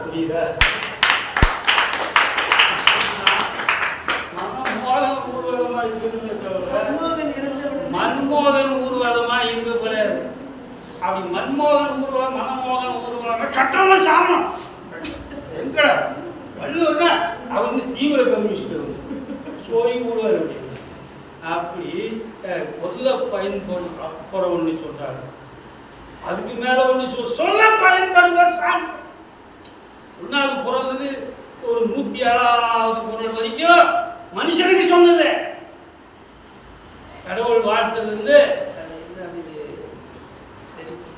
புரியுதா, மன்மோகன் ஊர்வலமா இருக்கக்கூடாது. அப்படி மன்மோகன் ஊர்வலம் மனமோகன் ஊர்வலம் கட்டண சாமம் எங்கட வள்ளுவர்னா அவங்க தீவிர கம்யூனிஸ்ட் சோழி ஊர்வல் அப்படி பொருள பயன்படும். அப்புறம் ஒன்று சொல்றாரு, அதுக்கு மேல ஒன்று சொல்ல பயன்படுவார் சாமி. ஒன்னாவது குரல் ஒரு 107வது குரல் வரைக்கும் மனுஷனுக்கு சொன்னது. கடவுள் வாழ்த்தது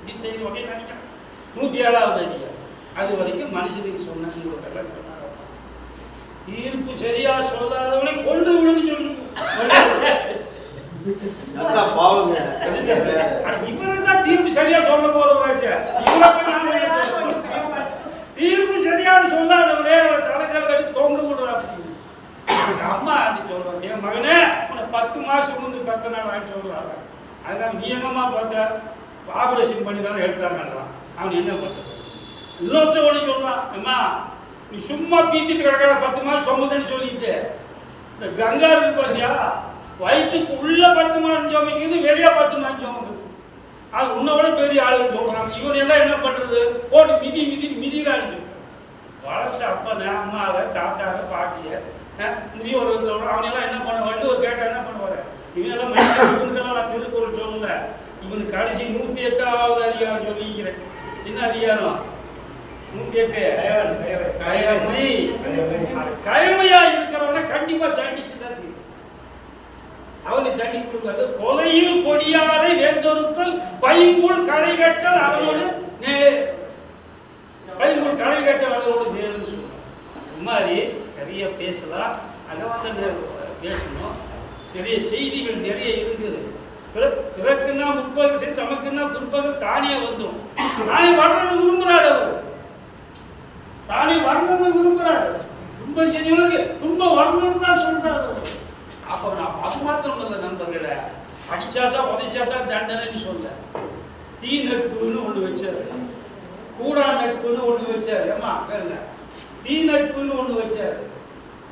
107வது அதிகாரம் அது வரைக்கும் மனுஷனுக்கு சொன்ன தீர்ப்பு சரியா சொல்லாதவனை கொண்டு விடுன்னு சொல்லு. இவருதான் தீர்ப்பு சரியா சொல்ல போறவராச்சு. தீர்ப்பு சரியா சொல்லாதவனே அவனை தலைக்கால் கட்டி தொங்க விடுறாங்க. அம்மா அப்படி சொல்றாங்க, என் மகனே உன்னை 10 மாசம் சுமந்து 10 நாள் ஆகிட்டு சொல்றாங்க. அதுதான் நீ எங்கம்மா பார்த்த ஆபரேஷன் பண்ணி தானே எடுத்தாங்கன்றான். அவன் என்ன பண்றது? இன்னொருத்த ஒன்று சொல்றான், அம்மா நீ சும்மா பீத்திட்டு கிடக்காத 10 மாசம் சுமந்துன்னு சொல்லிட்டு இந்த கங்கா இருக்கு பார்த்தியா, வயிற்றுக்கு உள்ள 10 மாதம் சுமைக்குது, வெளியே 10 மாதம் சுமக்குது. அது உன்னோட பெரிய ஆளுன்னு சொல்றாங்க. இவன் எல்லாம் என்ன பண்றது, போட்டு மிதிக்கிறான்னு வளர்த்த அப்பனை அம்மாவை தாத்தாவை பாட்டிய முதியோர் அவனெல்லாம் என்ன பண்ண வள்ளுவர் கேட்டா என்ன பண்ணுவாரு, இவனெல்லாம் இவனுக்கெல்லாம் நான் திருக்குறள் சொல்லல. இவனுக்கு கடைசி 108வது அதிகாரம் சொல்லிக்கிறேன். என்ன அதிகாரம்? 108 கயமையா இருக்கிறவனை கண்டிப்பா தண்டிச்சுதான் அவனை தண்டி கொடுக்காது. கொலையில் கொடியாரை வேந்தொருத்தல் பைங்குள் களை கட்டல் அவனோடு பைங்குள் களை கட்டல் அவனோடு நேர்னு சொல்றான். இந்த மாதிரி நிறைய பேசலாம், அதை வந்து பேசணும். நிறைய செய்திகள் நிறைய இருக்குது. பிறக்குன்னா முற்பகல் சரி, தமக்குன்னா பிற்பகல் தானே வந்துடும். தானே வரணும்னு விரும்புகிறார். அவர் தானே வரணும்னு விரும்புகிறார். துன்பம் செஞ்சவனுக்கு துன்பம் வரணும்னு தான் சொல்றாரு. அப்போ நான் அது மாத்திரம் இல்லை நண்பர்களை, அடிச்சாதான் உதைச்சாதான் தண்டனைன்னு சொல்ல. தீ நட்புன்னு ஒன்று வச்சாரு, கூடா நட்புன்னு ஒன்று வச்சாரு. ஏமா கேளுங்க, தீ நட்புன்னு ஒன்று வச்சாரு,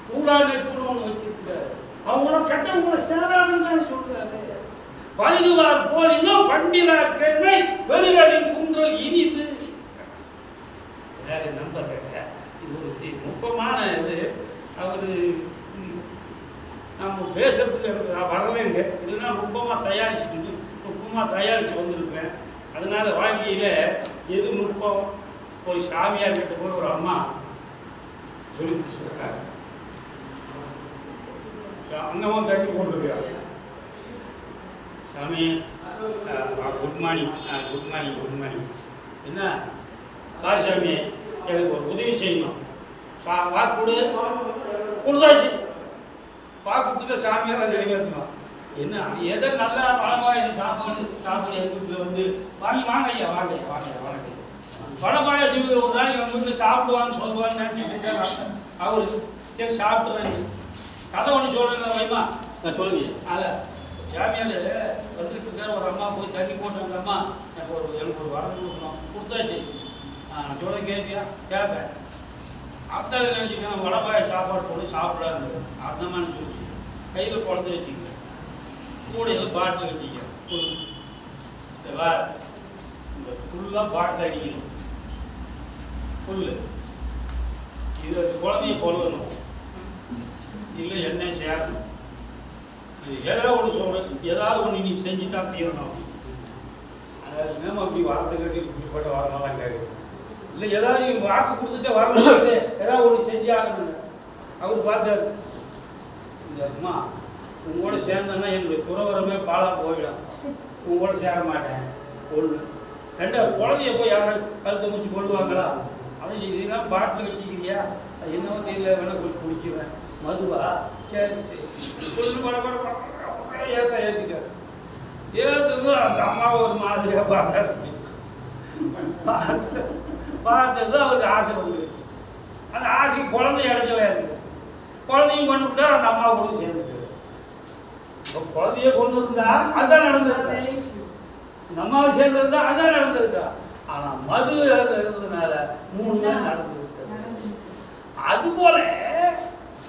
கூடா நட்புன்னு ஒன்று வச்சிருக்கிறாரு. அவங்களோட கட்டவங்கள சேராதுன்னு தானே சொல்றாரு. பருகுவார் போல் இன்னும் பண்டிரார் கேள்மை பெருகரின் குன்றல் இனிது. நண்பர்கள் இது ஒரு நுட்பமான இது. அவரு நம்ம பேசுறதுக்கு வரலைங்க, இல்லைன்னா நுட்பமாக தயாரிச்சு வந்திருப்பேன். அதனால வாழ்க்கையில் எது நுட்பம், போய் சாமியார் கிட்ட போய் ஒரு அம்மா சொல்லி சொல்றாங்க, அங்கமும் தண்ணி போட்டுருக்காங்க. சாமி குட் மார்னிங் என்ன சாமி எனக்கு ஒரு உதவி செய்யணும், வாக்கு கொடுத்தாச்சு. வாக்கு கொடுத்துட்டு சாமியார் நிறைவேற்றணும். என்ன எதை நல்ல பழப்பாயசம் சாப்பாடு எங்களுக்கு வந்து வாங்க ஐயா வடை பாயாசம் ஒரு நாளைக்கு நம்ம வீட்டில் சாப்பிடுவான்னு சொல்லுவான்னு நினச்சிட்டு அவரு சரி சாப்பிட்டுறேன். கதை ஒன்று சொல்கிறேன் வைமா. சொல்லுங்க. அதான் சாமியார் வந்துட்டு இருக்காரு. ஒரு அம்மா போய் தண்ணி போட்டு அந்த அம்மா எனக்கு ஒரு வரம் கொடுக்கணும். கொடுத்தாச்சு. நான் சொல்ல கேட்பியா? கேட்பேன். அத்தால நினச்சிக்கணும் வடப்பாய சாப்பாடு போட்டு சாப்பிடாது. அந்த மாதிரி சொல்லி கையில் குழந்தை வச்சுக்க, கூடையில் பாட்டில் வச்சுக்க. இந்த ஃபுல்லாக பாட்டில் அடிக்கணும். புல்லு இது குழந்தைய கொல்லணும், இல்லை எண்ணெய் சேரணும். இது ஏதாவது ஒன்று சொல்லணும், ஏதாவது ஒன்று நீ செஞ்சு தான் தீரணும். அதாவது மேம் அப்படி வார்த்தை கட்டி இப்படிப்பட்ட வாரமெல்லாம் கேட்கணும். இல்லை ஏதாவது நீ வாக்கு கொடுத்துட்டே வரணும், ஏதாவது ஒன்று செஞ்சு ஆகணும். அவர் பார்த்தாரு, இந்த அம்மா உங்களோட சேர்ந்தேன்னா என்னுடைய துறவரமே பாலாக போயிடும், உங்களோட சேர மாட்டேன். ஒன்று ரெண்டாவது குழந்தைய போய் யாரும் கழுத்தை முடிச்சு கொள்வாங்களா? அதை இதெல்லாம் பாட்டில் வச்சுக்கிறியா? அது என்னவோ தெரியல, வேணா கொஞ்சம் குடிச்சுவேன். மதுவா? சரி கொஞ்சம் ஏற்றிட்டார். ஏற்றுறது அந்த அம்மாவை ஒரு மாதிரியாக பார்த்தாரு. பார்த்தது அவருக்கு ஆசை வந்துருக்கு. அந்த ஆசைக்கு குழந்தை இடத்துல இருக்கு. குழந்தையும் கொண்டு விட்டா அந்த அம்மா கூட சேர்ந்துட்டு குழந்தைய கொண்டு இருந்தா அதுதான் நடந்திருக்கா, இந்த அம்மாவை சேர்ந்திருந்தா அதுதான் நடந்திருக்கா. ஆனா மது இருந்ததுனால 3 பேர் நடந்திருக்கு. அதுபோல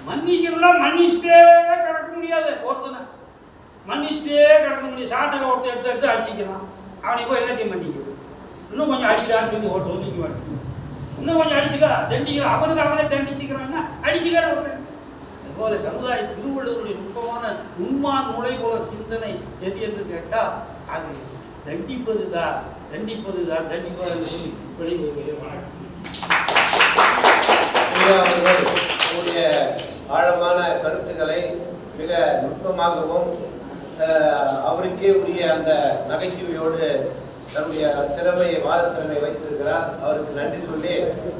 மன்னிக்கிறதுலாம் மன்னிச்சுட்டே கிடக்க முடியாது. ஒருத்தனை மன்னிச்சுட்டே கிடக்க முடியாது. சாட்டில் ஒருத்தர் எடுத்து அடிச்சுக்கலாம். அவனை போய் என்னத்தையும் மன்னிக்கிறது? இன்னும் கொஞ்சம் அடிக்கிறான்னு சொல்லி ஒரு சொல்லிக்க மாட்டேன். இன்னும் கொஞ்சம் அடிச்சுக்கா, தண்டிக்கலாம். அவனுக்கு அவனே தண்டிச்சுக்கிறான்னா அடிச்சுக்கிற. அதுபோல சமுதாய திருவள்ளுவருடைய நுண்மான நுழைபோல சிந்தனை எது என்று கேட்டால் அது தண்டிப்பதுதான் தண்டிப்பதுன்னு சொல்லி வெளிவருகிறேன். வணக்கம். அவருடைய ஆழமான கருத்துக்களை மிக நுட்பமாகவும் அவருக்கே உரிய அந்த நகைச்சுவையோடு தன்னுடைய திறமையை வாதத்திறமை வைத்திருக்கிறார். அவருக்கு நன்றி சொல்லி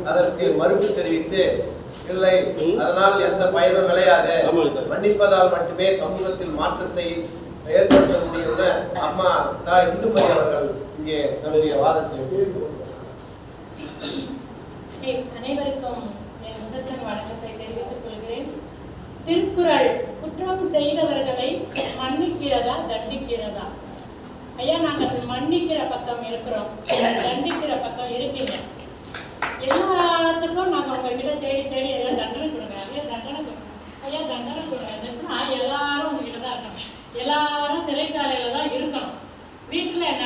அதற்கு மறுப்பு தெரிவித்து, இல்லை அதனால் எந்த பயனும் விளையாது, மன்னிப்பதால் மட்டுமே சமூகத்தில் மாற்றத்தை ஏற்படுத்த முடியும்னு அம்மா இந்துமதி அவர்கள் இங்கே தன்னுடைய வாதத்தை. அனைவருக்கும் என் முதற்கண் வணக்கத்தை தெரிவித்துக் கொள்கிறேன். திருக்குறள் குற்றம் செய்தவர்களை மன்னிக்கிறதா தண்டிக்கிறதா? ஐயா, நாங்கள் மன்னிக்கிற பக்கம் இருக்கிறோம், தண்டிக்கிற பக்கம் இருக்கீங்க. எல்லாத்துக்கும் நாங்கள் உங்ககிட்ட தேடி எல்லாம் தண்டனை கொடுங்க, தண்டனை கொடுங்க, ஐயா தண்டனை கொடுங்க. எல்லாரும் உங்ககிட்ட தான் இருக்கணும். எல்லாரும் சிறைச்சாலையில தான் இருக்கணும். வீட்டில்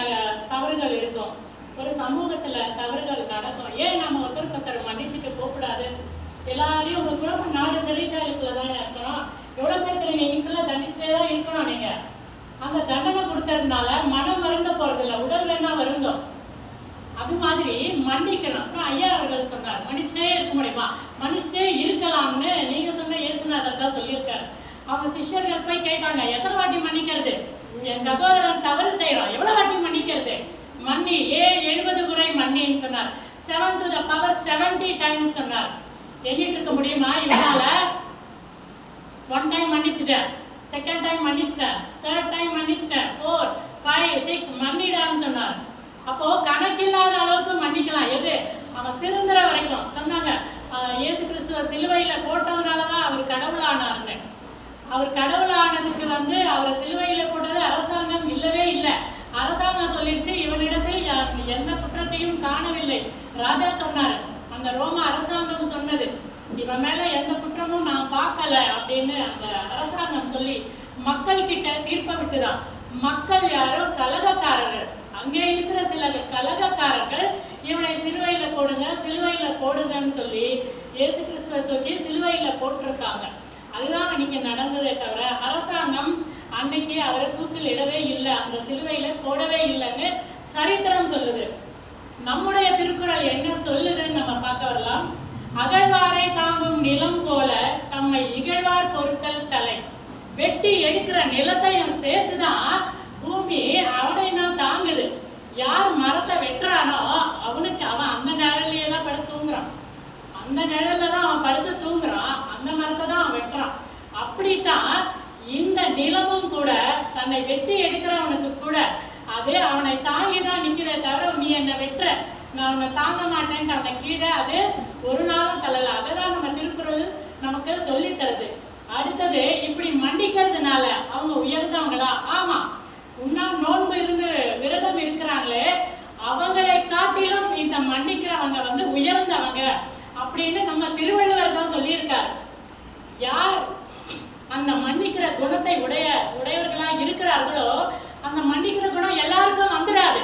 தவறுகள் இருக்கும், ஒரு சமூகத்தில் தவறுகள் நடக்கும். ஏன் நம்ம ஒருத்தர் மன்னிச்சுட்டு போகக்கூடாது? எல்லாரையும் உங்க குடும்பம் நாடு சிறைச்சாலைக்குள்ள தான் இருக்கணும். எவ்வளோ பேருக்கு நீங்கள் இன்னைக்குள்ள தண்டிச்சுட்டே தான் இருக்கணும். நீங்கள் அந்த தண்டனை கொடுக்கறதுனால மனம் வருந்த போறதில்லை, உடல் வேணா வருந்தோம். அது மாதிரி மன்னிக்கணும். அப்புறம் ஐயா அவர்கள் சொன்னார், மன்னிச்சுட்டே இருக்க முடியுமா? மன்னிச்சுட்டே இருக்கலாம்னு நீங்க சொன்ன இயேசுநாதர் தான் சொல்லியிருக்காரு. அவங்க சிஷ்யர்கள் போய் கேட்டாங்க, எத்தனை வாட்டி மன்னிக்கிறது? என் சகோதரன் தவறு செய்யறோம், எவ்வளவு வாட்டி மன்னிக்கிறது? மன்னி 70 முறை மன்னின்னு சொன்னார். 7 to the power 70 டைம்ஸ் சொன்னார். எண்ணிட்டு இருக்க முடியுமா இவனால? 1 டைம் மன்னிச்சுட்டேன், 2nd டைம் மன்னிச்சுட்டேன், 3rd டைம் மன்னிச்சுட்டேன், 4, 5, 6 மன்னிடான்னு சொன்னார். அப்போ கணக்கில்லாத அளவுக்கு மன்னிக்கலாம். எது? அவன் திருந்துற வரைக்கும் சொன்னாங்க. இயேசு கிறிஸ்துவ சிலுவையில போட்டதுனாலதான் அவர் கடவுளானாருங்க. அவர் கடவுளானதுக்கு அவரை சிலுவையில போட்டது அரசாங்கம் இல்லவே இல்லை. அரசாங்கம் சொல்லிடுச்சு, இவனிடத்தில் எந்த குற்றத்தையும் காணவில்லை. ராஜா சொன்னாரு, அந்த ரோம அரசாங்கம் சொன்னது, இவன் மேல எந்த குற்றமும் நான் பார்க்கல அப்படின்னு அந்த அரசாங்கம் சொல்லி மக்கள் கிட்ட தீர்ப்பை விட்டுதான். மக்கள் யாரோ கலகக்காரர்கள், அங்கே இருக்கிற சில கலகக்காரர்கள் இவனை சிலுவையில போடுங்கன்னு சொல்லி இயேசு கிறிஸ்துவை தூக்கி சிலுவையில போட்டிருக்காங்க. அதுதான் அன்னைக்கு நடந்ததே தவிர அரசாங்கம் அன்னைக்கு அவரை தூக்கில் இடவே இல்லை, அந்த சிலுவையில போடவே இல்லைன்னு சரித்திரம் சொல்லுது. நம்முடைய திருக்குறள் என்ன சொல்லுதுன்னு நம்ம பார்க்க வரலாம். அகழ்வாரை தாங்கும் நிலம் போல தம்மை இகழ்வார் பொருட்கள் தலை. வெட்டி எடுக்கிற நிலத்தையும் சேர்த்துதான் பூமி அவனை தான் தாங்குது. யார் மரத்தை வெட்டுறானோ அவனுக்கு அவன் அந்த நிழல்லையே தான் படுத்து தூங்குறான், அந்த நிழல்ல தான் அவன் படுத்து தூங்குறான், அந்த மரத்தை தான் அவன் வெட்டுறான். அப்படித்தான் இந்த நிலமும் கூட தன்னை வெட்டி எடுக்கிறவனுக்கு கூட அது அவனை தாங்கி தான் நிற்கிறே தவிர நீ என்னை வெட்டுற, நான் அவனை தாங்க மாட்டேன்ட்டு அவனை கீழே அது ஒரு நாளும் தள்ளல. அதை தான் நம்ம திருக்குறள் நமக்கு சொல்லி தருது. அடுத்தது இப்படி மன்னிக்கிறதுனால அவங்க உயர்ந்தவங்களா? ஆமா, நோன்பு இருந்து விரதம் இருக்கிறாங்களே அவங்களை காட்டிலும் இந்த மன்னிக்கிறவங்க வந்து உயர்ந்தவங்க அப்படின்னு நம்ம திருவள்ளுவர் தான் சொல்லியிருக்காரு. யார் அந்த மன்னிக்கிற குணத்தை உடையவர்களா இருக்கிறார்களோ அந்த மன்னிக்கிற குணம் எல்லாருக்கும் வந்துடாது.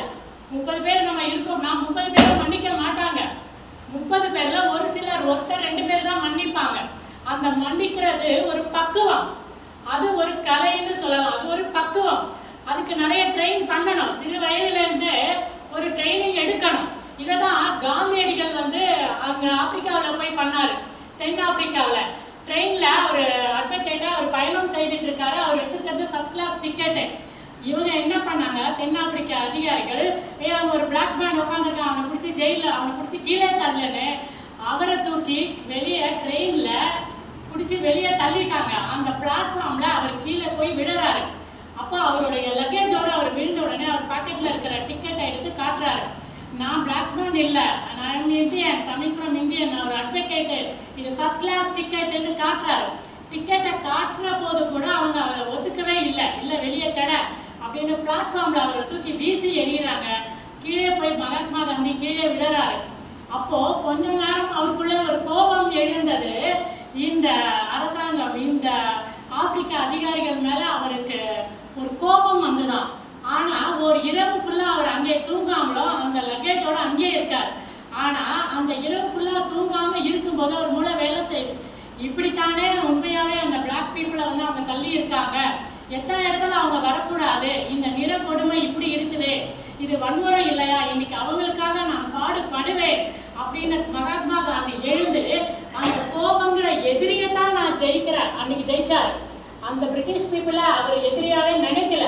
30 பேர் நம்ம இருக்கோம்னா 30 பேரை மன்னிக்க மாட்டாங்க. 30 பேர்ல ஒரு சிலர் ஒருத்தர் 2 பேர் தான் மன்னிப்பாங்க. அந்த மன்னிக்கிறது ஒரு பக்குவம், அது ஒரு கலைன்னு சொல்லலாம். அது ஒரு பக்குவம். அதுக்கு நிறைய ட்ரெயின் பண்ணணும். சிறு வயதுல இருந்தே ஒரு ட்ரைனிங் எடுக்கணும். இதை தான் காந்தியடிகள் வந்து அங்கே ஆப்பிரிக்காவில் போய் பண்ணாரு. தென் ஆப்பிரிக்காவில் ட்ரெயினில் அவர் அட்வொகேட்டாக அவர் பயணம் செய்துட்டு இருக்காரு. அவர் வச்சிருக்கிறது ஃபர்ஸ்ட் கிளாஸ் டிக்கெட்டு. இவங்க என்ன பண்ணாங்க, தென்னாப்பிரிக்க அதிகாரிகள், அவங்க ஒரு பிளாக் மேன் உட்காந்துருக்கான், அவனை பிடிச்சி ஜெயிலில் அவனை பிடிச்சி கீழே தள்ளுன்னு அவரை தூக்கி வெளியே ட்ரெயினில் பிடிச்சி வெளியே தள்ளிட்டாங்க. அந்த பிளாட்ஃபார்மில் அவர் கீழே போய் விடுறாரு. அப்போ அவருடைய லக்கேஜோடு அவர் விழுந்த உடனே அவர் பாக்கெட்டில் இருக்கிற டிக்கெட்டை எடுத்து காட்டுறாரு. நான் பிளாக் மேன் இல்லை, நான் இந்தியன், கமிங் ஃப்ரம் இந்தியன், நான் ஒரு அட்வொகேட்டு, இது ஃபர்ஸ்ட் கிளாஸ் டிக்கெட்டுன்னு காட்டுறாரு. டிக்கெட்டை காட்டுற போது கூட அவங்க அவரை ஒத்துக்கவே இல்லை. இல்லை வெளியே கடை அப்படின்னு பிளாட்ஃபார்மில் அவரை தூக்கி வீசி எறிகிறாங்க. கீழே போய் மகாத்மா காந்தி கீழே விடுறாரு. அப்போது கொஞ்ச நேரம் அவருக்குள்ளே ஒரு கோபம் எழுந்தது. இந்த அரசாங்கம், இந்த ஆப்பிரிக்க அதிகாரிகள் மேலே அவருக்கு ஒரு கோபம் வந்துதான். ஆனால் ஒரு இரவு ஃபுல்லாக அவர் அங்கே தூங்காமலோ அந்த லக்கேஜோட அங்கேயே இருக்கார். ஆனால் அந்த இரவு ஃபுல்லாக தூங்காமல் இருக்கும்போது அவர் மூளை வேலை செய்யுது. இப்படித்தானே உண்மையாகவே அந்த பிளாக் பீப்புளை வந்து அவங்க தள்ளி இருக்காங்க, எத்தனை இடத்துல அவங்க வரக்கூடாது, இந்த நிற கொடுமை இப்படி இருக்குது, இது வன்முறை இல்லையா, இன்னைக்கு அவங்களுக்காக நான் பாடுபடுவேன் அப்படின்னு மகாத்மா காந்தி எழுந்து அந்த கோபங்கிற எதிரியை தான் நான் ஜெயிக்கிறேன் அன்னைக்கு ஜெயிச்சார். அந்த பிரிட்டிஷ் பீப்புளை அவர் எதிரியாவே நினைக்கல.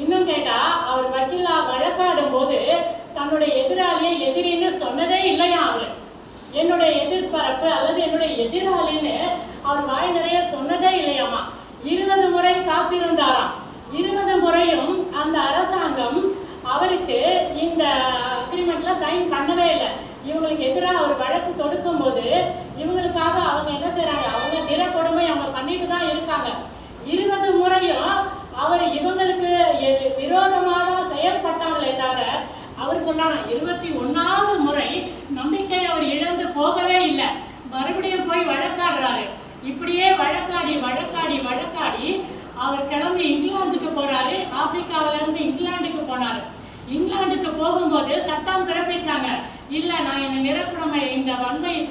இன்னும் கேட்டா அவர் வக்கீலா வழக்காடும் போது தன்னுடைய எதிராளியை எதிரின்னு சொன்னதே இல்லையா அவரு. என்னுடைய எதிர்பரப்பு அல்லது என்னுடைய எதிராளின்னு அவர் வாய் நிறைய சொன்னதே இல்லையாமா. 20 முறை காத்திருந்தாராம். 20 முறையும் அந்த அரசாங்கம் அவருக்கு இந்த அக்ரிமெண்ட்ல சைன் பண்ணவே இல்லை. இவங்களுக்கு எதிராக அவர் வழக்கு தொடுக்கும் போது இவங்களுக்காக அவங்க என்ன செய்யறாங்க, அவங்க நிற கொடுமை அவங்க பண்ணிட்டு தான் இருக்காங்க. 20 முறையும் அவர் இவங்களுக்கு விரோதமாக செயல்பட்டாங்களே தவிர அவர் சொன்னாங்க 21வது முறை நம்பிக்கை அவர் இழந்து போகவே இல்லை. மறுபடியும் போய் வழக்காடுறாரு. இப்படியே வழக்காடி வழக்காடி வழக்காடி அவர் கிளம்பி இங்கிலாந்துக்கு போறாரு. ஆப்பிரிக்காவில இருந்து இங்கிலாந்துக்கு போனாரு. இங்கிலாந்துக்கு போகும்போது சட்டம் பிறப்பிச்சாங்க. இல்ல, நான் இந்த நிறக்கொடுமை, இந்த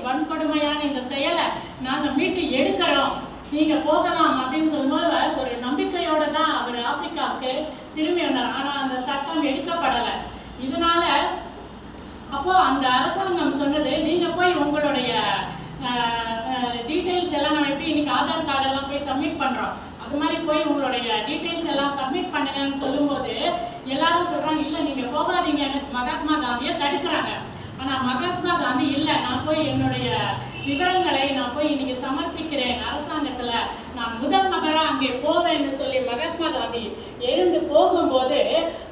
வன்கொடுமையான இந்த செயலை நாங்க மீட்டு எடுக்கிறோம், நீங்க போகலாம் அப்படின்னு சொல்லும்போது ஒரு நம்பிக்கையோட தான் அவர் ஆப்பிரிக்காவுக்கு திரும்பி வந்தார். ஆனா அந்த சட்டம் எடுக்கப்படலை. இதனால அப்போ அந்த அரசாங்கம் சொன்னது, நீங்க போய் உங்களுடைய டீட்டெயில்ஸ் எல்லாம் நம்ம எப்படி இன்னைக்கு ஆதார் கார்டெல்லாம் போய் சப்மிட் பண்றோம், அது மாதிரி போய் உங்களுடைய டீட்டெயில்ஸ் எல்லாம் சப்மிட் பண்ணுங்கன்னு சொல்லும்போது எல்லாரும் சொல்றாங்க, இல்லை நீங்க போகாதீங்கன்னு மகாத்மா காந்தியை தடுக்கிறாங்க. ஆனா மகாத்மா காந்தி இல்லை, நான் போய் என்னுடைய விவரங்களை நான் போய் இன்னைக்கு சமர்ப்பிக்கிறேன் அரசாங்கத்துல, நான் முதல் நபரா அங்கே போவேன்னு சொல்லி மகாத்மா காந்தி எழுந்து போகும்போது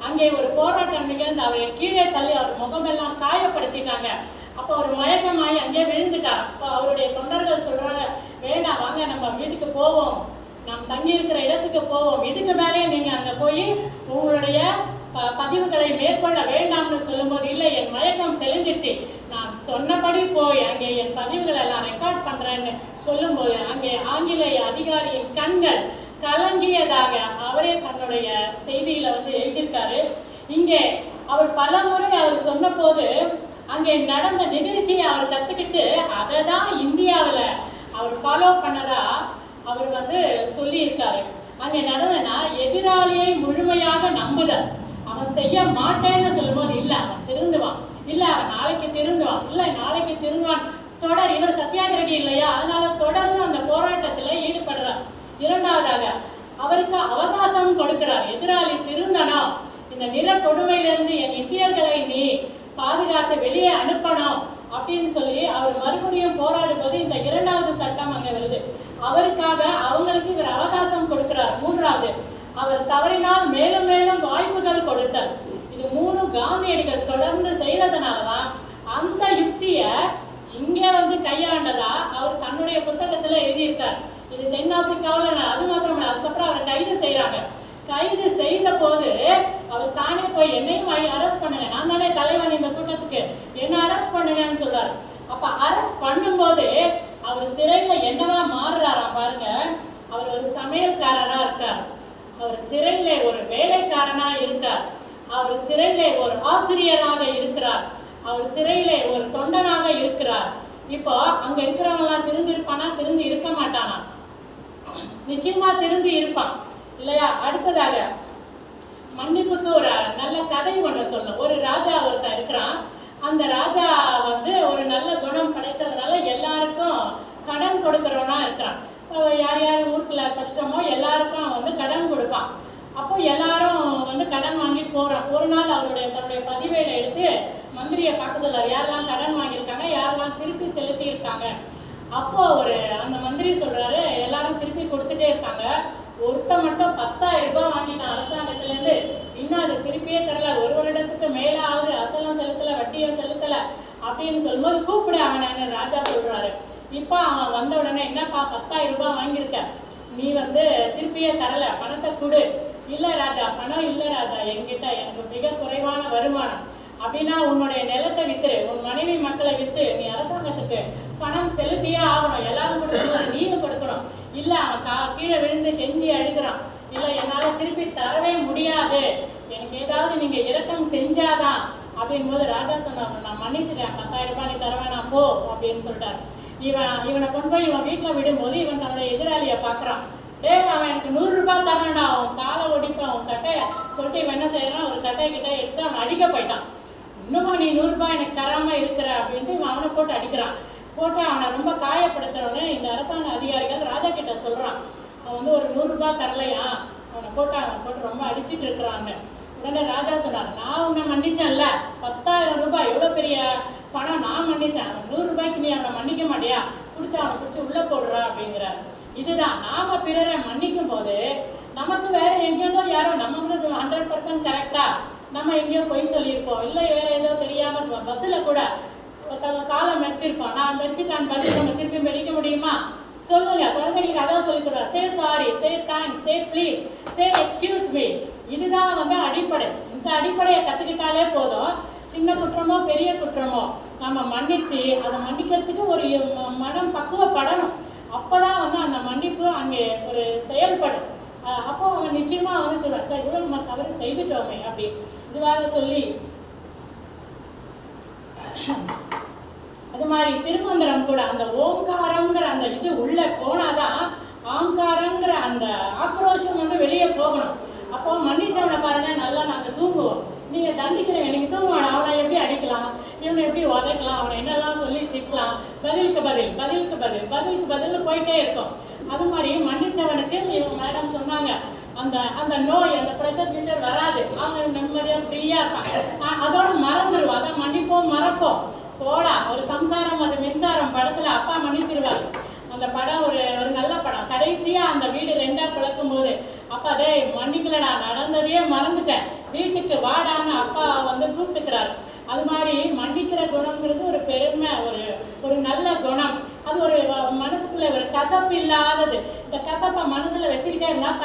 அங்கே ஒரு போராட்டம் நிகழ்ந்து அவரை கீழே தள்ளி அவர் முகமெல்லாம் காயப்படுத்திட்டாங்க. அப்போ ஒரு மயக்கமாயி அங்கே விழுந்துட்டார். அப்போ அவருடைய தொண்டர்கள் சொல்றாங்க, வேண்டாம் வாங்க நம்ம வீட்டுக்கு போவோம், நாம் தங்கி இருக்கிற இடத்துக்கு போவோம், இதுக்கு மேலே நீங்க அங்க போய் உங்களுடைய பதிவுகளை மேற்கொள்ள வேண்டாம்னு சொல்லும்போது, இல்லை என் மயக்கம் தெளிஞ்சிடுச்சு, நான் சொன்னபடி போய் அங்கே என் பதிவுகளை எல்லாம் ரெக்கார்ட் பண்றேன்னு சொல்லும்போது அங்கே ஆங்கிலேய அதிகாரியின் கண்கள் கலங்கியதாக அவரே தன்னுடைய செய்தியில வந்து எழுதியிருக்காரு. இங்கே அவர் பல முறை அவர் சொன்ன போது அங்கே நடந்த நிகழ்ச்சியை அவர் கத்துக்கிட்டு அதை தான் இந்தியாவில் அவர் ஃபாலோ பண்ணதா அவர் வந்து சொல்லியிருக்காரு. அங்கே நடந்ததுன்னா எதிராளியை முழுமையாக நம்புதல். அவன் செய்ய மாட்டேன்னு சொல்லும்போது இல்லை அவன் திருந்துவான், இல்லை அவன் நாளைக்கு திருந்துவான், இல்லை நாளைக்கு திருந்துவான். தொடர், இவர் சத்தியாகிரகி இல்லையா, அதனால தொடர்ந்து அந்த போராட்டத்தில் ஈடுபடுறார். இரண்டாவதாக அவருக்கு அவகாசம் கொடுக்கிறார். எதிராளி திருந்தணும், இந்த நிற கொடுமையிலிருந்து என் இந்தியர்களை நீ பாதுகாத்து வெளியே அனுப்பணும் அப்படின்னு சொல்லி அவர் மறுபடியும் போராடும் போது இந்த 2வது சட்டம் அங்கே வருது. அவருக்காக அவங்களுக்கு இவர் அவகாசம் கொடுக்கிறார். 3வது, அவர் தவறினால் மேலும் மேலும் வாய்ப்புகள் கொடுத்தல். இது 3 காந்தியடிகள் தொடர்ந்து செய்யறதுனாலதான் அந்த யுக்தியை இங்கே வந்து கையாண்டதா அவர் தன்னுடைய புத்தகத்தில் எழுதியிருக்கார். இது தென்னாப்பிரிக்காவில். அது மாத்திரம் இல்லை, அதுக்கப்புறம் அவரை கைது செய்கிறாங்க. கைது செய்த போது அவர் தானே போய் என்னையும் அரெஸ்ட் பண்ணுங்க, நான் தானே தலைவன் இந்த கூட்டத்துக்கு, என்ன அரெஸ்ட் பண்ணுங்கன்னு சொல்றாரு. அப்ப அரெஸ்ட் பண்ணும்போது அவர் சிறையில் என்னவா மாறுறாரா பாருங்க. அவர் ஒரு சமையல்காரரா இருக்கார், அவர் சிறையில ஒரு வேலைக்காரனா இருக்கார், அவர் சிறையில ஒரு ஆசிரியராக இருக்கிறார், அவர் சிறையில ஒரு தொண்டனாக இருக்கிறார். இப்போ அங்க இருக்கிறவங்களாம் திருந்து இருப்பானா? திருந்து இருக்க மாட்டானா? நிச்சயமா திருந்து இருப்பான் இல்லையா? அடுத்ததாக மன்னிப்புக்கு ஒரு நல்ல கதை ஒன்று சொல்லணும். ஒரு ராஜா ஒருத்தன் இருக்கிறான். அந்த ராஜா வந்து ஒரு நல்ல குணம் படைச்சதுனால எல்லாருக்கும் கடன் கொடுக்குறவனா இருக்கிறான். யார் யார் ஊருக்குள்ள கஷ்டமோ எல்லாருக்கும் வந்து கடன் கொடுப்பான். அப்போ எல்லாரும் வந்து கடன் வாங்கிட்டு போகிறான். ஒரு நாள் தன்னுடைய பதிவேடை எடுத்து மந்திரியை பார்க்க சொல்றாரு. யாரெல்லாம் கடன் வாங்கியிருக்காங்க, யாரெல்லாம் திருப்பி செலுத்தியிருக்காங்க. அப்போ அந்த மந்திரி சொல்றாரு, எல்லாரும் திருப்பி கொடுத்துட்டே இருக்காங்க, ஒருத்தன் மட்டும் 10,000 ரூபாய் வாங்கிட்டான் அரசாங்கத்திலேருந்து, இன்னும் அதை திருப்பியே தரல, ஒரு வருடத்துக்கு மேலே ஆகுது, அசலும் செலுத்தலை, வட்டியும் செலுத்தலை அப்படின்னு சொல்லும்போது கூப்பிடு அவனை ராஜா சொல்றாரு. இப்போ அவன் வந்த உடனே, என்னப்பா 10,000 ரூபாய் வாங்கியிருக்க, நீ வந்து திருப்பியே தரல, பணத்தை கொடு. இல்லை ராஜா, பணம் இல்லை ராஜா, என்கிட்ட எனக்கு மிக குறைவான வருமானம். அப்படின்னா உன்னுடைய நிலத்தை வித்துரு, உன் மனைவி மக்களை வித்து நீ அரசாங்கத்துக்கு பணம் செலுத்தியே ஆகணும், எல்லாரும் கொடுக்கணும், நீயும் கொடுக்கணும். இல்லை அவன் கீழே விழுந்து கெஞ்சி அழுகிறான், இல்லை என்னால் திருப்பி தரவே முடியாது, எனக்கு ஏதாவது நீங்கள் இரக்கம் செஞ்சாதான் அப்படின் போது ராஜா சொன்னாங்க, நான் மன்னிச்சிட்டேன், 10,000 ரூபாய் நீ தர வேணாம் போ அப்படின்னு சொல்லிட்டார். இவனை கொண்டு போய் இவன் வீட்டில் விடும்போது இவன் தன்னுடைய எதிராளியை பார்க்குறான். அவன் எனக்கு 100 ரூபாய் தரேன்டா, அவன் காலை ஒடிப்பான், அவன் கட்டையை சொல்லிட்டு இவன் என்ன செய்யறான், ஒரு கட்டையை எடுத்து அவன் அடிக்க போயிட்டான். இன்னுமா நீ 100 ரூபாய் எனக்கு தராமல் இருக்கிற அப்படின்ட்டு இவன் அவனை போட்டு அடிக்கிறான். போட்டு அவனை ரொம்ப காயப்படுத்துறவனே இந்த அரசாங்க அதிகாரிகள் ராஜா கிட்ட சொல்கிறான், அவன் வந்து ஒரு 100 ரூபாய் தரலையா, அவனை போட்டு ரொம்ப அடிச்சுட்டு இருக்கிறாங்க. உடனே ராஜா சொன்னார், நான் உன்னை மன்னிச்சேன்ல, 10,000 ரூபாய் எவ்வளோ பெரிய பணம், நான் மன்னிச்சேன், அவன் 100 ரூபாய்க்கு நீ அவனை மன்னிக்க மாட்டியா, பிடிச்சி அவனை பிடிச்சி உள்ளே போடுறா அப்படிங்கிறார். இதுதான் நாம பிறரை மன்னிக்கும் போது நமக்கு வேற எங்கேயோ யாரோ நம்ம 100% கரெக்டா நம்ம எங்கேயோ பொய் சொல்லியிருப்போம், இல்லை வேற ஏதோ தெரியாம பஸ்ஸில் கூட காலம் மெரிச்சிருப்போம், நான் மெரிச்சிட்டான் பதில் நம்ம திருப்பி மெடிக்க முடியுமா? சொல்லுங்க, குழந்தைங்களுக்கு அதான் சொல்லி தருவார், say sorry, say thanks, say please, say excuse me. இதுதான் வந்து அடிப்படை. இந்த அடிப்படையை கற்றுக்கிட்டாலே போதும், சின்ன குற்றமோ பெரிய குற்றமோ நம்ம மன்னிச்சு அதை மன்னிக்கிறதுக்கு ஒரு மனம் பக்குவப்படணும். அப்போதான் வந்து அந்த மன்னிப்பு அங்கே ஒரு செயல்படும். அப்போ அவன் நிச்சயமா வந்து தருவான், சார் இவ்வளோ நம்ம தவறு செய்துட்டோமே அப்படி இதுவாக சொல்லி. அது மாதிரி திருமந்திரம் கூட அந்த ஓங்காரங்கிற அந்த இது உள்ள போனாதான் ஆங்காரங்கிற அந்த ஆக்ரோஷம் வந்து வெளியே போகணும். அப்போ மன்னிச்சவனை பாருங்க, நல்லா நாங்கள் தூங்குவோம். நீங்கள் தண்டிக்கிறவங்க நீங்கள் தூங்குவான், அவனை எப்படி அடிக்கலாம், இவனை எப்படி உதைக்கலாம், அவனை என்னெல்லாம் சொல்லி திட்டலாம், பதிலுக்கு பதில் பதிலுக்கு பதில் பதிலுக்கு பதில் போயிட்டே இருக்கும். அது மாதிரி மன்னிச்சவனுக்கு இவங்க மேடம் சொன்னாங்க, அந்த அந்த நோய் அந்த ப்ரெஷர் கிச்சர் வராது, அவங்க நிம்மதியாக ஃப்ரீயாக இருப்பாங்க. அதோட மறந்துடுவோம், அதான் மன்னிப்போம் மறப்போம். போடா ஒரு சம்சாரம் அது மின்சாரம் படத்தில் அப்பா மன்னிச்சிருவார். அந்த படம் ஒரு நல்ல படம். கடைசியாக அந்த வீடு 2ஆக பிளக்கும் போது அப்பா டேய் மன்னிக்கலடா, நடந்ததையே மறந்துட்டேன், வீட்டுக்கு வாடான்னு அப்பா வந்து கூப்பிட்டுக்கிறாரு. அது மாதிரி மன்னிக்கிற குணங்கிறது ஒரு பெருமை, ஒரு நல்ல குணம். அது ஒரு மனசுக்குள்ள ஒரு கசப்பு இல்லாதது. இந்த கசப்பை மனசுல வச்சுக்கிட்டே இருந்தால்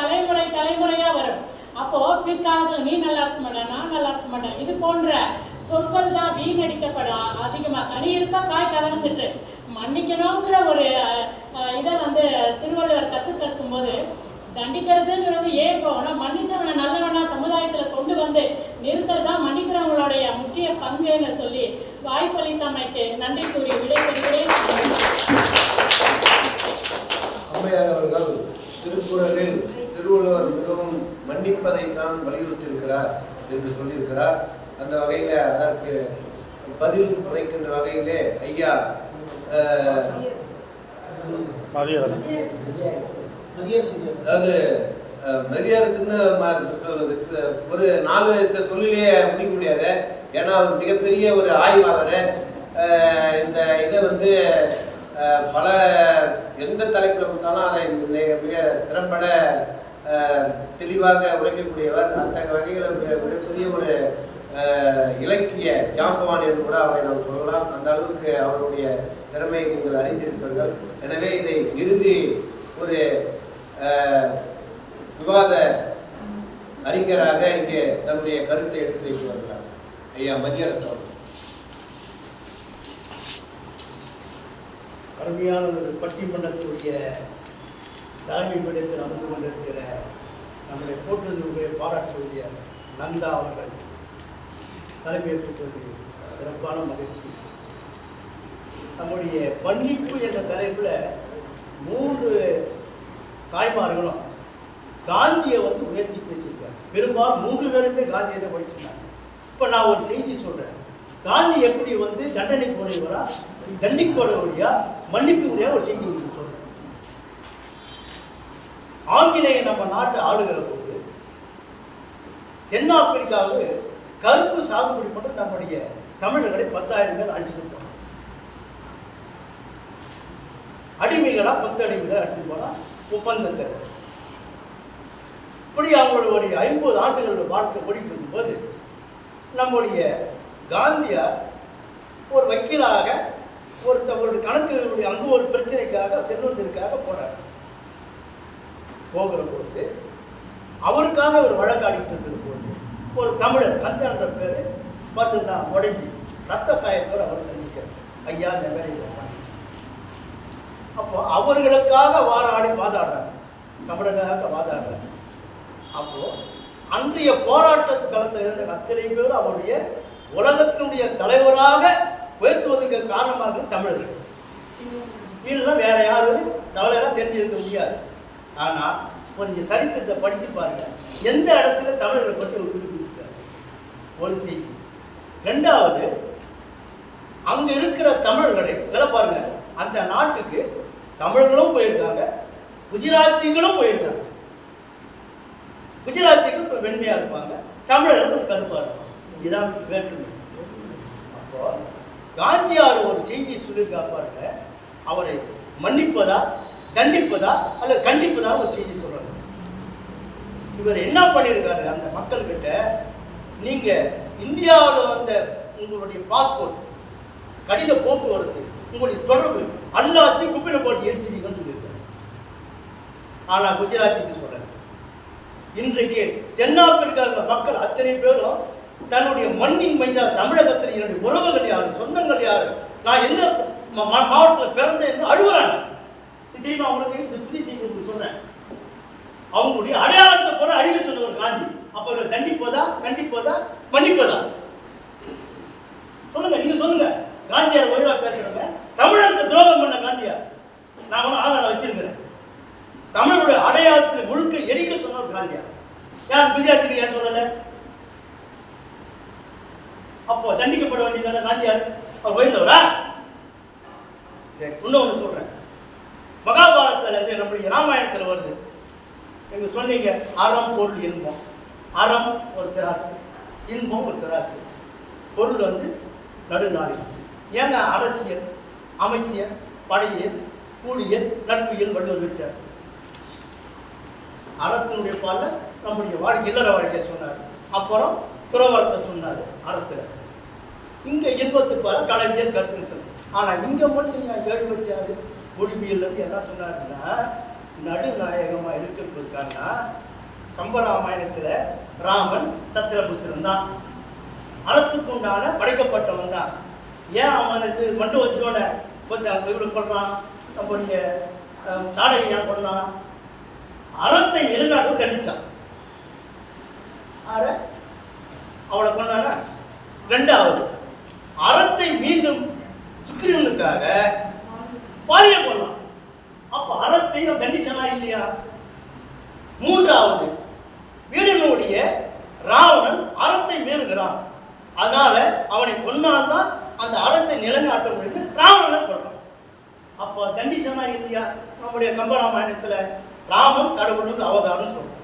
தலைமுறையாக வரும். அப்போ பிற்காலத்தில் நீ நல்லா இருக்க மாட்டேன், நான் நல்லா இருக்க மாட்டேன், இது போன்ற சொற்கள் தான் வீணடிக்கப்படும். அதிகமாக கனி இருப்பா காய் கவர்ந்துட்டு மன்னிக்கணுங்கிற ஒரு இதை வந்து திருவள்ளுவர் கற்றுத்தருக்கும் போது தண்டிக்கிறதுங்கிறது ஏன் போகணும், மன்னிச்சவனை நல்லவனா சமுதாயத்தில் கொண்டு வந்து நிறுத்துறது தான் மன்னிக்கிறவங்களுடைய முக்கிய பங்குன்னு சொல்லி வாய்ப்பளித்தமைக்கு நன்றி கூறி விடைபெறுகிறேன். அம்மையார் அவர்கள் திருக்குறளில் திருவள்ளுவர் மிகவும் மன்னிப்பதை தான் வலியுறுத்தியிருக்கிறார் என்று சொல்லியிருக்கிறார். அந்த வகையில் அதற்கு பதில் உரைக்கின்ற வகையிலே ஐயா அதாவது மரியாதைன்னு சொல்றதுக்கு ஒரு 4 தொழிலே முடிக்க முடியாது. ஏன்னா அவர் மிகப்பெரிய ஒரு ஆய்வாளர். இந்த இதை வந்து பல எந்த தலைப்பில் கொடுத்தாலும் அதை மிக திறம்பட தெளிவாக உரைக்கக்கூடியவர். அத்தகைய வகையில் மிகப்பெரிய ஒரு இலக்கிய ஜாம்பவான் என்று கூட அவரை நாம் சொல்லலாம். அந்த அளவுக்கு அவருடைய திறமையை நீங்கள் அறிந்திருப்பீர்கள். எனவே இதை இறுதி ஒரு விவாத அறிஞராக இங்கே தன்னுடைய கருத்தை எடுத்து வைத்து வருகிறார் ஐயா மதியரசு அவர்கள். அருமையான ஒரு பட்டிமன்றத்துடைய தலைமை பீடத்தில் அமர்ந்து கொண்டிருக்கிற நம்முடைய போற்றுதலுடைய பாராட்டுடைய நந்தா அவர்கள் தலைமையேற்றுவது சிறப்பான மகிழ்ச்சி. நம்முடைய மன்னிப்பு என்ற தலைப்பில் 3 தாய்மார்களும் காந்தியை உயர்த்தி பேசியிருக்காங்க. பெரும்பாலும் 3 பேருமே காந்தியை தான் படிச்சிருக்காங்க. இப்போ நான் ஒரு செய்தி சொல்கிறேன். காந்தி எப்படி தண்டனைக்கு உடையவரா, தண்டிக்கோட வழியா, மன்னிப்பு உடையா ஒரு செய்தி சொல்கிறேன். ஆங்கிலேய நம்ம நாட்டை ஆளுகிற போது தென்னாப்பிரிக்காவுக்கு கருப்பு சாகுபடி பண்ண நம்முடைய தமிழர்களை 10,000 பேர் அடிச்சுட்டு போனாங்க. அடிமைகளா 10 அடிமைகளை அடிச்சுட்டு போனா ஒப்பந்தத்தை. இப்படி அவங்களோட ஒரு 50 ஆண்டுகளோட வாழ்க்கை ஓடிட்டு இருக்கும்போது நம்முடைய காந்தியார் ஒரு வக்கீலாக ஒரு கணக்கு அங்கு ஒரு பிரச்சனைக்காக செல்வதற்காக போறார். போகிற போது அவருக்காக ஒரு வழக்காடிட்டு இருக்கிற போது ஒரு தமிழர் கந்தன்ற பேர் பார்த்தா உடைஞ்சி ரத்த காயத்தோடு அவர் சந்திக்கிறார். ஐயா இந்த மாதிரி அப்போ அவர்களுக்காக வாதாடுறார், தமிழர்களுக்காக வாதாடுறார். அப்போ அன்றைய போராட்டத்து காலத்தில் இருந்த அத்தனை பேர் அவருடைய உலகத்தினுடைய தலைவராக உயர்த்துவதற்கு காரணமாக தமிழர்கள். இதெல்லாம் வேற யாரும் தமிழராக தெரிஞ்சிருக்க முடியாது. ஆனால் கொஞ்சம் சரித்திரத்தை படித்து பாருங்க, எந்த இடத்துல தமிழர்களை பற்றி ஒரு குறிப்பிட்டிருக்காரு ஒரு செய்தி. 2வது, அங்கே இருக்கிற தமிழர்களை எல்லாம் பாருங்க, அந்த நாட்டுக்கு தமிழர்களும் போயிருக்காங்க, குஜராத்திகளும் போயிருக்காங்க. குஜராத்திக்கு இப்போ வெண்மையாக இருப்பாங்க, தமிழர்கள் கருப்பாக இருப்பாங்க. இதுதான் வேற்றுமை. அப்போ காந்தியார் ஒரு செய்தியை சொல்லியிருக்கா பாருங்க, அவரை மன்னிப்பதா தண்டிப்பதா அல்ல கண்டிப்பதா ஒரு செய்தி சொல்றாங்க. இவர் என்ன பண்ணியிருக்காரு, அந்த மக்கள்கிட்ட நீங்க இந்தியாவில் வந்த உங்களுடைய பாஸ்போர்ட், கடித போக்குவரத்து, உங்களுடைய தொடர்பு எல்லாத்தையும் குப்பையில போட்டு எரிச்சிருக்கீங்கன்னு சொல்லியிருக்காரு. ஆனா குஜராத்திக்கு சொல்றாரு, இன்றைக்கு தென்னாப்பிரிக்கா மக்கள் அத்தனை பேரும் தன்னுடைய மண்ணின் மைந்தா தமிழகத்தில் என்னுடைய உறவுகள் யாரு, சொந்தங்கள் யாரு, நான் எந்த மாவட்டத்தில் பிறந்தேன் என்று அழுகுறாங்க. தெரியுமா அவங்களுக்கு? இது புதிய செய்தி உங்களுக்கு சொல்றேன். அவங்களுடைய அடையாளத்தை போல அழிவு சொன்னவர் காந்தி. அப்ப இவர் தண்டிப்பதா கண்டிப்பதா மன்னிப்பதா சொல்லுங்க, நீங்க சொல்லுங்க. காந்தியார் ஒழுங்கா பேசுறாங்க, தமிழருக்கு துரோகம் பண்ண காந்தியார் நான் ஆதாரம் வச்சிருக்கிறேன். தமிழருடைய அடையாளத்தில் முழுக்க எரிக்க சொன்னவர் காந்தியார். யார் குஜராத்திக்கு ஏன் சொல்லல? அப்போ தண்டிக்கப்பட வேண்டியதான காந்தியார்? அவர் உயர்ந்தவரா? சரி, இன்னொன்று சொல்றேன். மகாபாரதத்தில் நம்முடைய ராமாயணத்தில் வருது. நீங்க சொன்னீங்க அறம் பொருள் இன்பம். அறம் ஒரு திராசு, இன்பம் ஒரு திராசு, பொருள் நடுநாளி. ஏங்க அரசியல், அமைச்சியல், படையியல், கூலியல், நட்பியல் வள்ளுவர் வச்சார். அறத்தினுடைய பால நம்முடைய வாழ்க்கை இல்லற வாழ்க்கையை சொன்னார். அப்புறம் புறவரத்தை சொன்னார் அறத்தில். இங்க இன்பத்துப்பால கலைஞர் கற்று சொன்னார். ஆனா இங்க மட்டும் ஏன் கேள்வி வச்சாரு? மொழிபியல் என்ன சொன்னாருன்னா, நடுநாயகமா இருக்கிறதுக்கான கம்பராமாயணத்துல ராமன் சத்திரபுத்திரன் தான், அறத்துக்கு உண்டான படைக்கப்பட்டவன் தான். ஏன் அவன் மண்டபத்தினோட இவரு கொள்றான், நம்முடைய தாடையை ஏன் கொள்றான்? அறத்தை நிலைநாடு கண்டிச்சான். அவளை கொண்டானா. 2வது, அறத்தை மீண்டும் சுக்கிரனுக்காக பாலிய கொள்ளலாம். அப்ப அறத்தை தண்டிச்சனா இல்லையா? 3வது, வீரனுடைய ராவணன் அறத்தை மீறுகிறான், அதனால அவனை கொண்டால்தான் அந்த அறத்தை நிலைநாட்ட முடிந்து ராவணனை கொள்றான். அப்ப தண்டிச்சனா இல்லையா? நம்முடைய கம்பராமாயணத்துல ராமன் கடவுள் அவதாரம் சொல்றான்.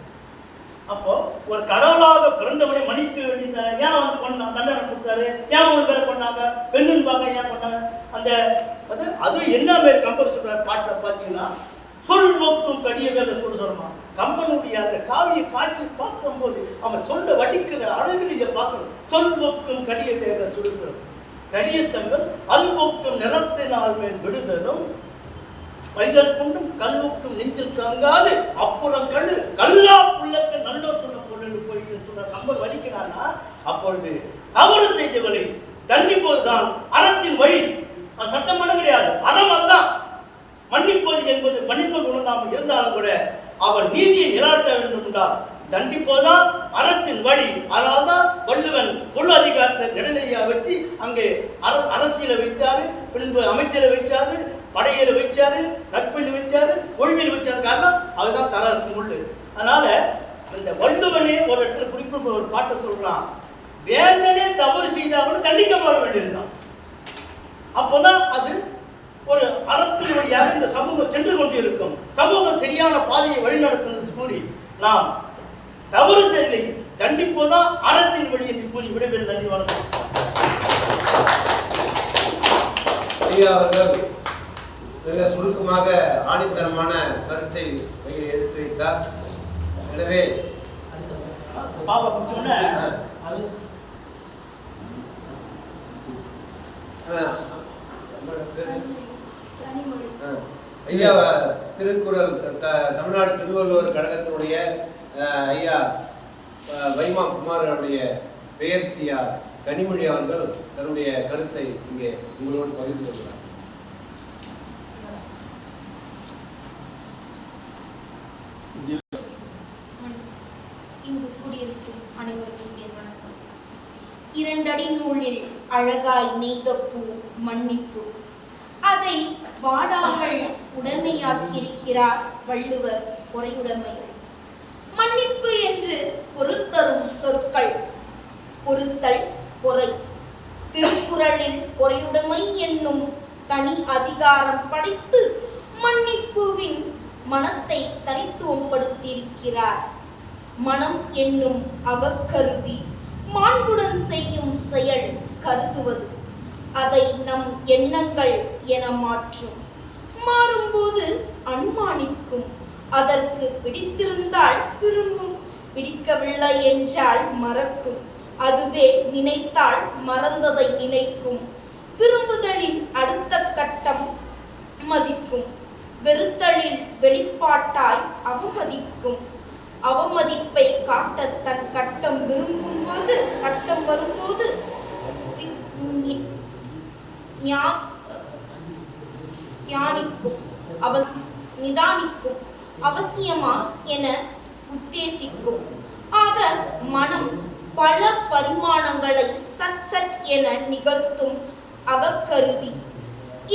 அப்போ ஒரு கடவுளாக பிறந்தவனை மன்னிக்க வேண்டியது. ஏன் கொண்டான், தண்டனை கொடுத்தாரு? ஏன் 3 பேரை கொண்டாங்க? பெண்ணுன்னு பார்க்க ஏன் கொண்டாங்க? அந்த அது என்ன மாதிரி கம்பர் சொல்ற பாட்டில் பார்த்தீங்கன்னா, சொல் போக்கும் கடியவே சொல்லணும். கம்பனுடைய அந்த காவிய காட்சி பார்க்கும்போது அவன் சொல்ல வடிக்கிற அழகு இதை பார்க்கணும். சொல் ஒக்கும் கடிய வேக சுடுசலும் கரிய செங்கல் அல்வொக்கும் நிறத்தினால் மேல் விடுதலும் வைகற்கொண்டும் கல்வொக்கும் நெஞ்சில் தாங்காது அப்புறம் கல்லா புள்ளக்கு நல்லோர் சொன்ன பொருள் போயிட்டு சொன்ன கம்பர் வடிக்கிறான்னா அப்பொழுது தவறு செய்தவரை தண்டிப்பதுதான் அறத்தின் வழி. அது சட்டம் பண்ண கிடையாது, அறம் அதுதான். மன்னிப்பது என்பது மன்னிப்பு உணர்ந்தாமல் இருந்தாலும் கூட அவன் நீதியை நிலைநாட்ட வேண்டும் என்றால் தண்டிப்பதுதான் அறத்தின் வழி. அதனால்தான் வள்ளுவன் பொது அதிகாரத்தை நடுநிலையாக வச்சு அங்கே அரசியலை வைத்தாரு, பின்பு அமைச்சரை வைச்சாரு, படையில வைச்சாரு, நட்பில் வைச்சாரு, ஒழுங்கில் வச்சாரு. காரணம் அதுதான் தராசு முள்ளு. அதனால இந்த வள்ளுவனே ஒரு இடத்துல குறிப்பிட்ட ஒரு பாட்டை சொல்றான், வேந்தனே தவறு செய்தாலும் தண்டிக்கப்பட வேண்டியதுதான். அப்போதான் அது ஒரு அறத்தின் வழியாக இந்த சமூகம் சென்று கொண்டிருக்கும். சமூகம் சரியான பாதையை வழிநடத்துவது கூறி நாம் தவறு செயலை தண்டிப்போதான் அறத்தின் வழி என்று கூறி விடைபெறும். நன்றி, வணக்கம். ஐயா அவர்கள் மிக சுருக்கமாக ஆணித்தரமான கருத்தை எடுத்து வைத்தார். எனவே பாபா முடிச்சோடனே ஐயா திருக்குறள் தமிழ்நாடு திருவள்ளுவர் கழகத்தினுடைய ஐயா வைமா குமாரனுடைய பெயர்த்தியார் கனிமொழி அவர்கள் தன்னுடைய கருத்தை இங்கே உங்களோடு பகிர்ந்து கொள்கிறார். இங்கு கூடியிருக்கும் அனைவருக்கும் என் வணக்கம். 2 அடி நூலில் அழகாய் நெய்த பூ மன்னிப்பு, அதை வாடாமல் உடைமையாக்கியிருக்கிறார் வள்ளுவர் பொறையுடைமை. மன்னிப்பு என்று பொருள் தரும் சொற்கள் பொறுத்தல், பொறை. திருக்குறளில் பொறையுடைமை என்னும் தனி அதிகாரம் படைத்து மன்னிப்புவின் மனத்தை தனித்துவப்படுத்தியிருக்கிறார். மனம் என்னும் அகக்கருவி மாண்புடன் செய்யும் செயல் கருதுவது, அதை நம் எண்ணங்கள் என மாற்றும். மாறும்போது அனுமானிக்கும். அதற்கு பிடித்திருந்தால் விரும்பும், பிடிக்கவில்லை என்றால் மறக்கும். அதுவே நினைத்தால் மறந்ததை நினைக்கும். விரும்புதலின் அடுத்த கட்டம் மதிக்கும். வெறுத்தலில் வெளிப்பாட்டாய் அவமதிக்கும். அவமதிப்பை காட்ட தன் கட்டம் விரும்பும்போது, கட்டம் வரும்போது தியானிக்கும், நிதானிக்கும். அவசியமா என உத்தேசிக்கும். ஆக மனம் பல பரிமாணங்களை சட் சட் என நிகழ்த்தும் அகக்கருவி.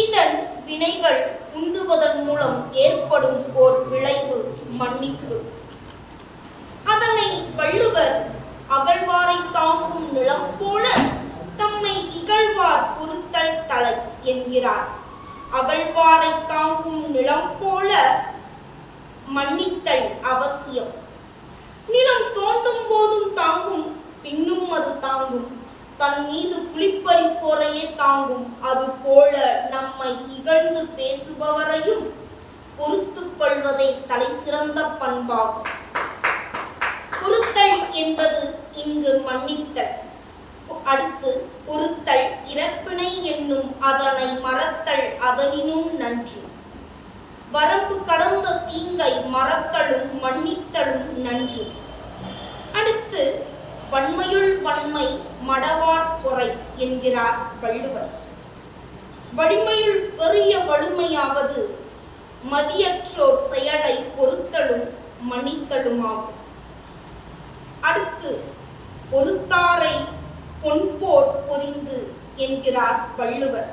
இதன் வினைகள் உந்துவதன் மூலம் ஏற்படும் ஓர் விளைவு மன்னிப்பு. அதனை வள்ளுவர் அகழ்வாரை தாங்கும் நிலம் போல தம்மை இகழ்வார் பொறுத்தல் தலை என்கிறார். அகழ்வாரை தாங்கும் நிலம் போல மன்னித்தல் அவசியம். நிலம் தோண்டும் போதும் தாங்கும், பின்னும் அது தாங்கும். தன் மீது குளிப்பறிப்போரையே தாங்கும். அது போல நம்மை இகழ்ந்து பேசுபவரையும் பொறுத்து கொள்வதே தலை சிறந்த பண்பாகும். பொறுத்தல் என்பது இங்கு மன்னித்தல். அடுத்து பொறுத்தல் இறப்பினை என்னும் அதனை மறத்தல் அதனினும் நன்று. வரம்பு கடந்த தீங்கை மறத்தலும் மன்னித்தலும் நன்று. அடுத்து வன்மையுள் வன்மை மடவார் பொறை என்கிறார் வள்ளுவர். வலிமையுள் பெரிய வலிமையாவது மதியற்றோர் செயலை பொறுத்தலும் மன்னித்தலுமாகும். அடுத்து பொறுத்தாரை பொன்போல் பொறிந்து என்கிறார் வள்ளுவர்.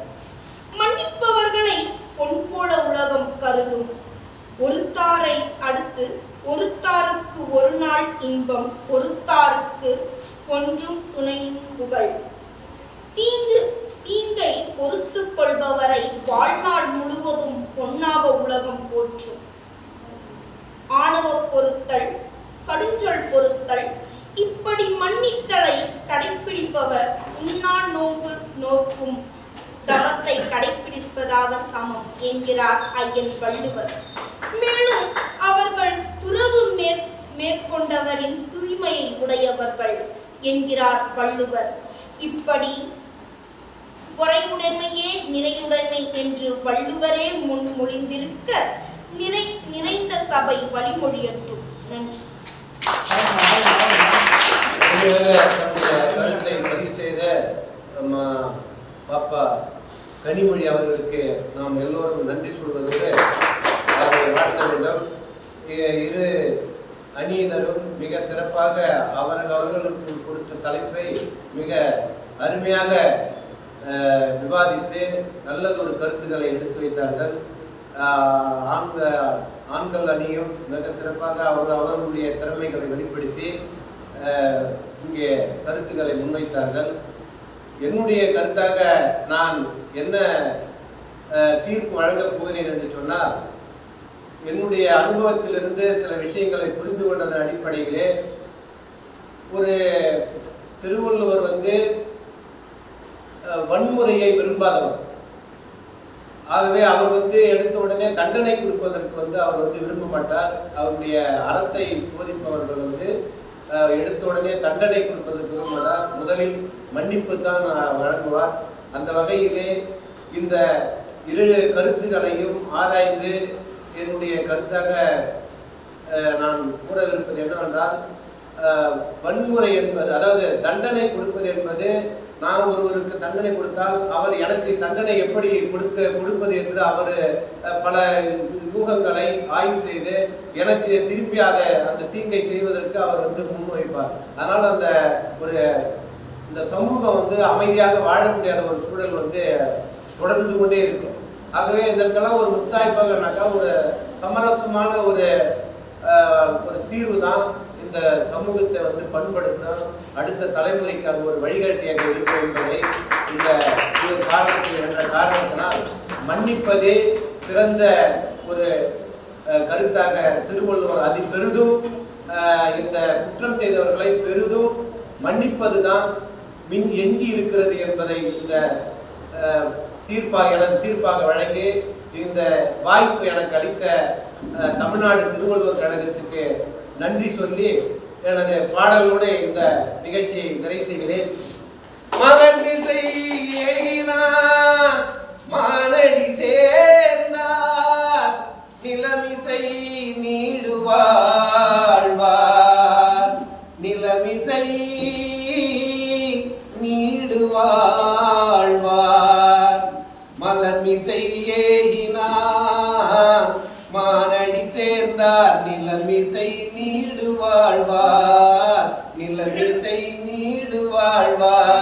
மன்னிப்பவர்களை பொன் போல உலகம் கருதும். ஒருத்தாரை அடுத்து ஒருத்தாருக்கு ஒரு நாள் இன்பம், ஒருத்தாருக்கு ஒன்றும் துணையும் புகழ். தீங்கை பொறுத்து கொள்பவரை வாழ்நாள் முழுவதும் பொன்னாக உலகம் போற்றும். ஆணவ பொறுத்தல், கடுஞ்சொல் பொறுத்தல், இப்படி மன்னித்தலை கடைப்பிடிப்பவர் உண்ணா நோன்பு நோக்கும் தவத்தை கடைப்பிடிப்பதாக சமம் என்கிறார் ஐயன் வள்ளுவர். மேலும் அவர்கள் துறவு மேற்கொண்டவரின் தூய்மையை உடையவர்கள் என்கிறார் வள்ளுவர். இப்படி பொறையுடைமையே நிறையுடைமை என்று வள்ளுவரே முன்மொழிந்திருக்க நிறைந்த சபை வழிமொழியற்றும். நன்றி. கருத்தை பதிவு செய்த நம்ம பாப்பா கனிமொழி அவர்களுக்கு நாம் எல்லோரும் நன்றி சொல்வதோடு அவரை வாழ்த்த வேண்டும். இரு அணியினரும் மிக சிறப்பாக அவர்களுக்கு கொடுத்த தலைப்பை மிக அருமையாக விவாதித்து நல்லதொரு கருத்துக்களை எடுத்து வைத்தார்கள். ஆண்கள் அணியும் மிக சிறப்பாக அவர்களுடைய திறமைகளை வெளிப்படுத்தி இங்கே கருத்துக்களை முன்வைத்தார்கள். என்னுடைய கருத்தாக நான் என்ன தீர்ப்பு வழங்கப் போகிறேன் என்று சொன்னால், என்னுடைய அனுபவத்திலிருந்து சில விஷயங்களை புரிந்து கொண்டதன் அடிப்படையிலே ஒரு திருவள்ளுவர் வன்முறையை விரும்பாதவர். ஆகவே அவர் எடுத்த உடனே தண்டனை கொடுப்பதற்கு அவர் விரும்ப மாட்டார். அவருடைய அறத்தை போதிப்பவர்கள் எடுத்த உடனே தண்டனை கொடுப்பதற்கு விரும்புகிறார். முதலில் மன்னிப்பு தான் வழங்குவார். அந்த வகையிலே இந்த இரு கருத்துக்களையும் ஆராய்ந்து என்னுடைய கருத்தாக நான் கூறவிருப்பது என்னவென்றால், வன்முறை என்பது, அதாவது தண்டனை கொடுப்பது என்பது, நான் ஒருவருக்கு தண்டனை கொடுத்தால் அவர் எனக்கு தண்டனை எப்படி கொடுப்பது என்று அவர் பல யூகங்களை ஆய்வு செய்து எனக்கு திருப்பி அந்த தீங்கை செய்வதற்கு அவர் முன்வைப்பார். அதனால் இந்த சமூகம் அமைதியாக வாழ முடியாத ஒரு சூழல் தொடர்ந்து கொண்டே இருக்கும். ஆகவே இதற்கெல்லாம் ஒரு முத்தாய்ப்பாகனாக்கா ஒரு சமரசமான ஒரு தீர்வு தான் இந்த சமூகத்தை பண்படுத்தும், அடுத்த தலைமுறைக்கு அது ஒரு வழிகாட்டியாக இருக்கும் என்பதை இந்த காரணத்தில் என்ற காரணத்தினால் மன்னிப்பதே சிறந்த ஒரு கருத்தாக திருவள்ளுவர் அதி பெரிதும் இந்த குற்றம் செய்தவர்களை பெரிதும் மன்னிப்பது தான் மின் எஞ்சி இருக்கிறது என்பதை இந்த எனது தீர்ப்பாக வழங்கி இந்த வாய்ப்பு எனக்கு அளித்த தமிழ்நாடு திருவள்ளுவர் கழகத்துக்கு நன்றி சொல்லி எனது பாடலோடு இந்த நிகழ்ச்சியை நிறைவு செய்கிறேன். மகன்திசை ஏகினார் மானடி சேர்ந்தார் நிலமிசை நீடுவாழ்வார் நிலமிசை நீடுவாழ்வார் மலர்மிசை ஏகினார் மானடி சேர்ந்தார் நிலமிசை நீடுவாழ்வார் நிலமிசை நீடுவாழ்வார்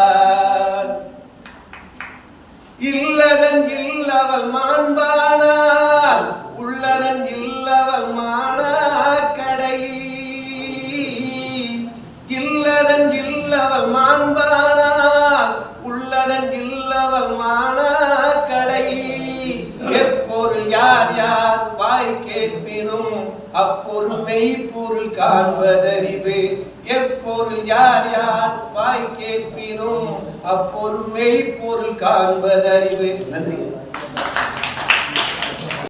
இல்லதன் இல்லவள் மாண்பானார் உள்ளதன் இல்லவள் மாணாக்கடை இல்லதன் இல்லவள் மாண்பானார் உள்ளதன் இல்லவள் மாணாக்கடை எப்பொருள் யார் யார் வாய் கேட்பினும் அப்பொருள் மெய்ப்பொருள் காண்பதறிவு எப்பொருள் யார் யார் வாய் கேட்பினும் அப்பொருள் மெய்ப்பொருள் காண்பதறிவு. நன்றி.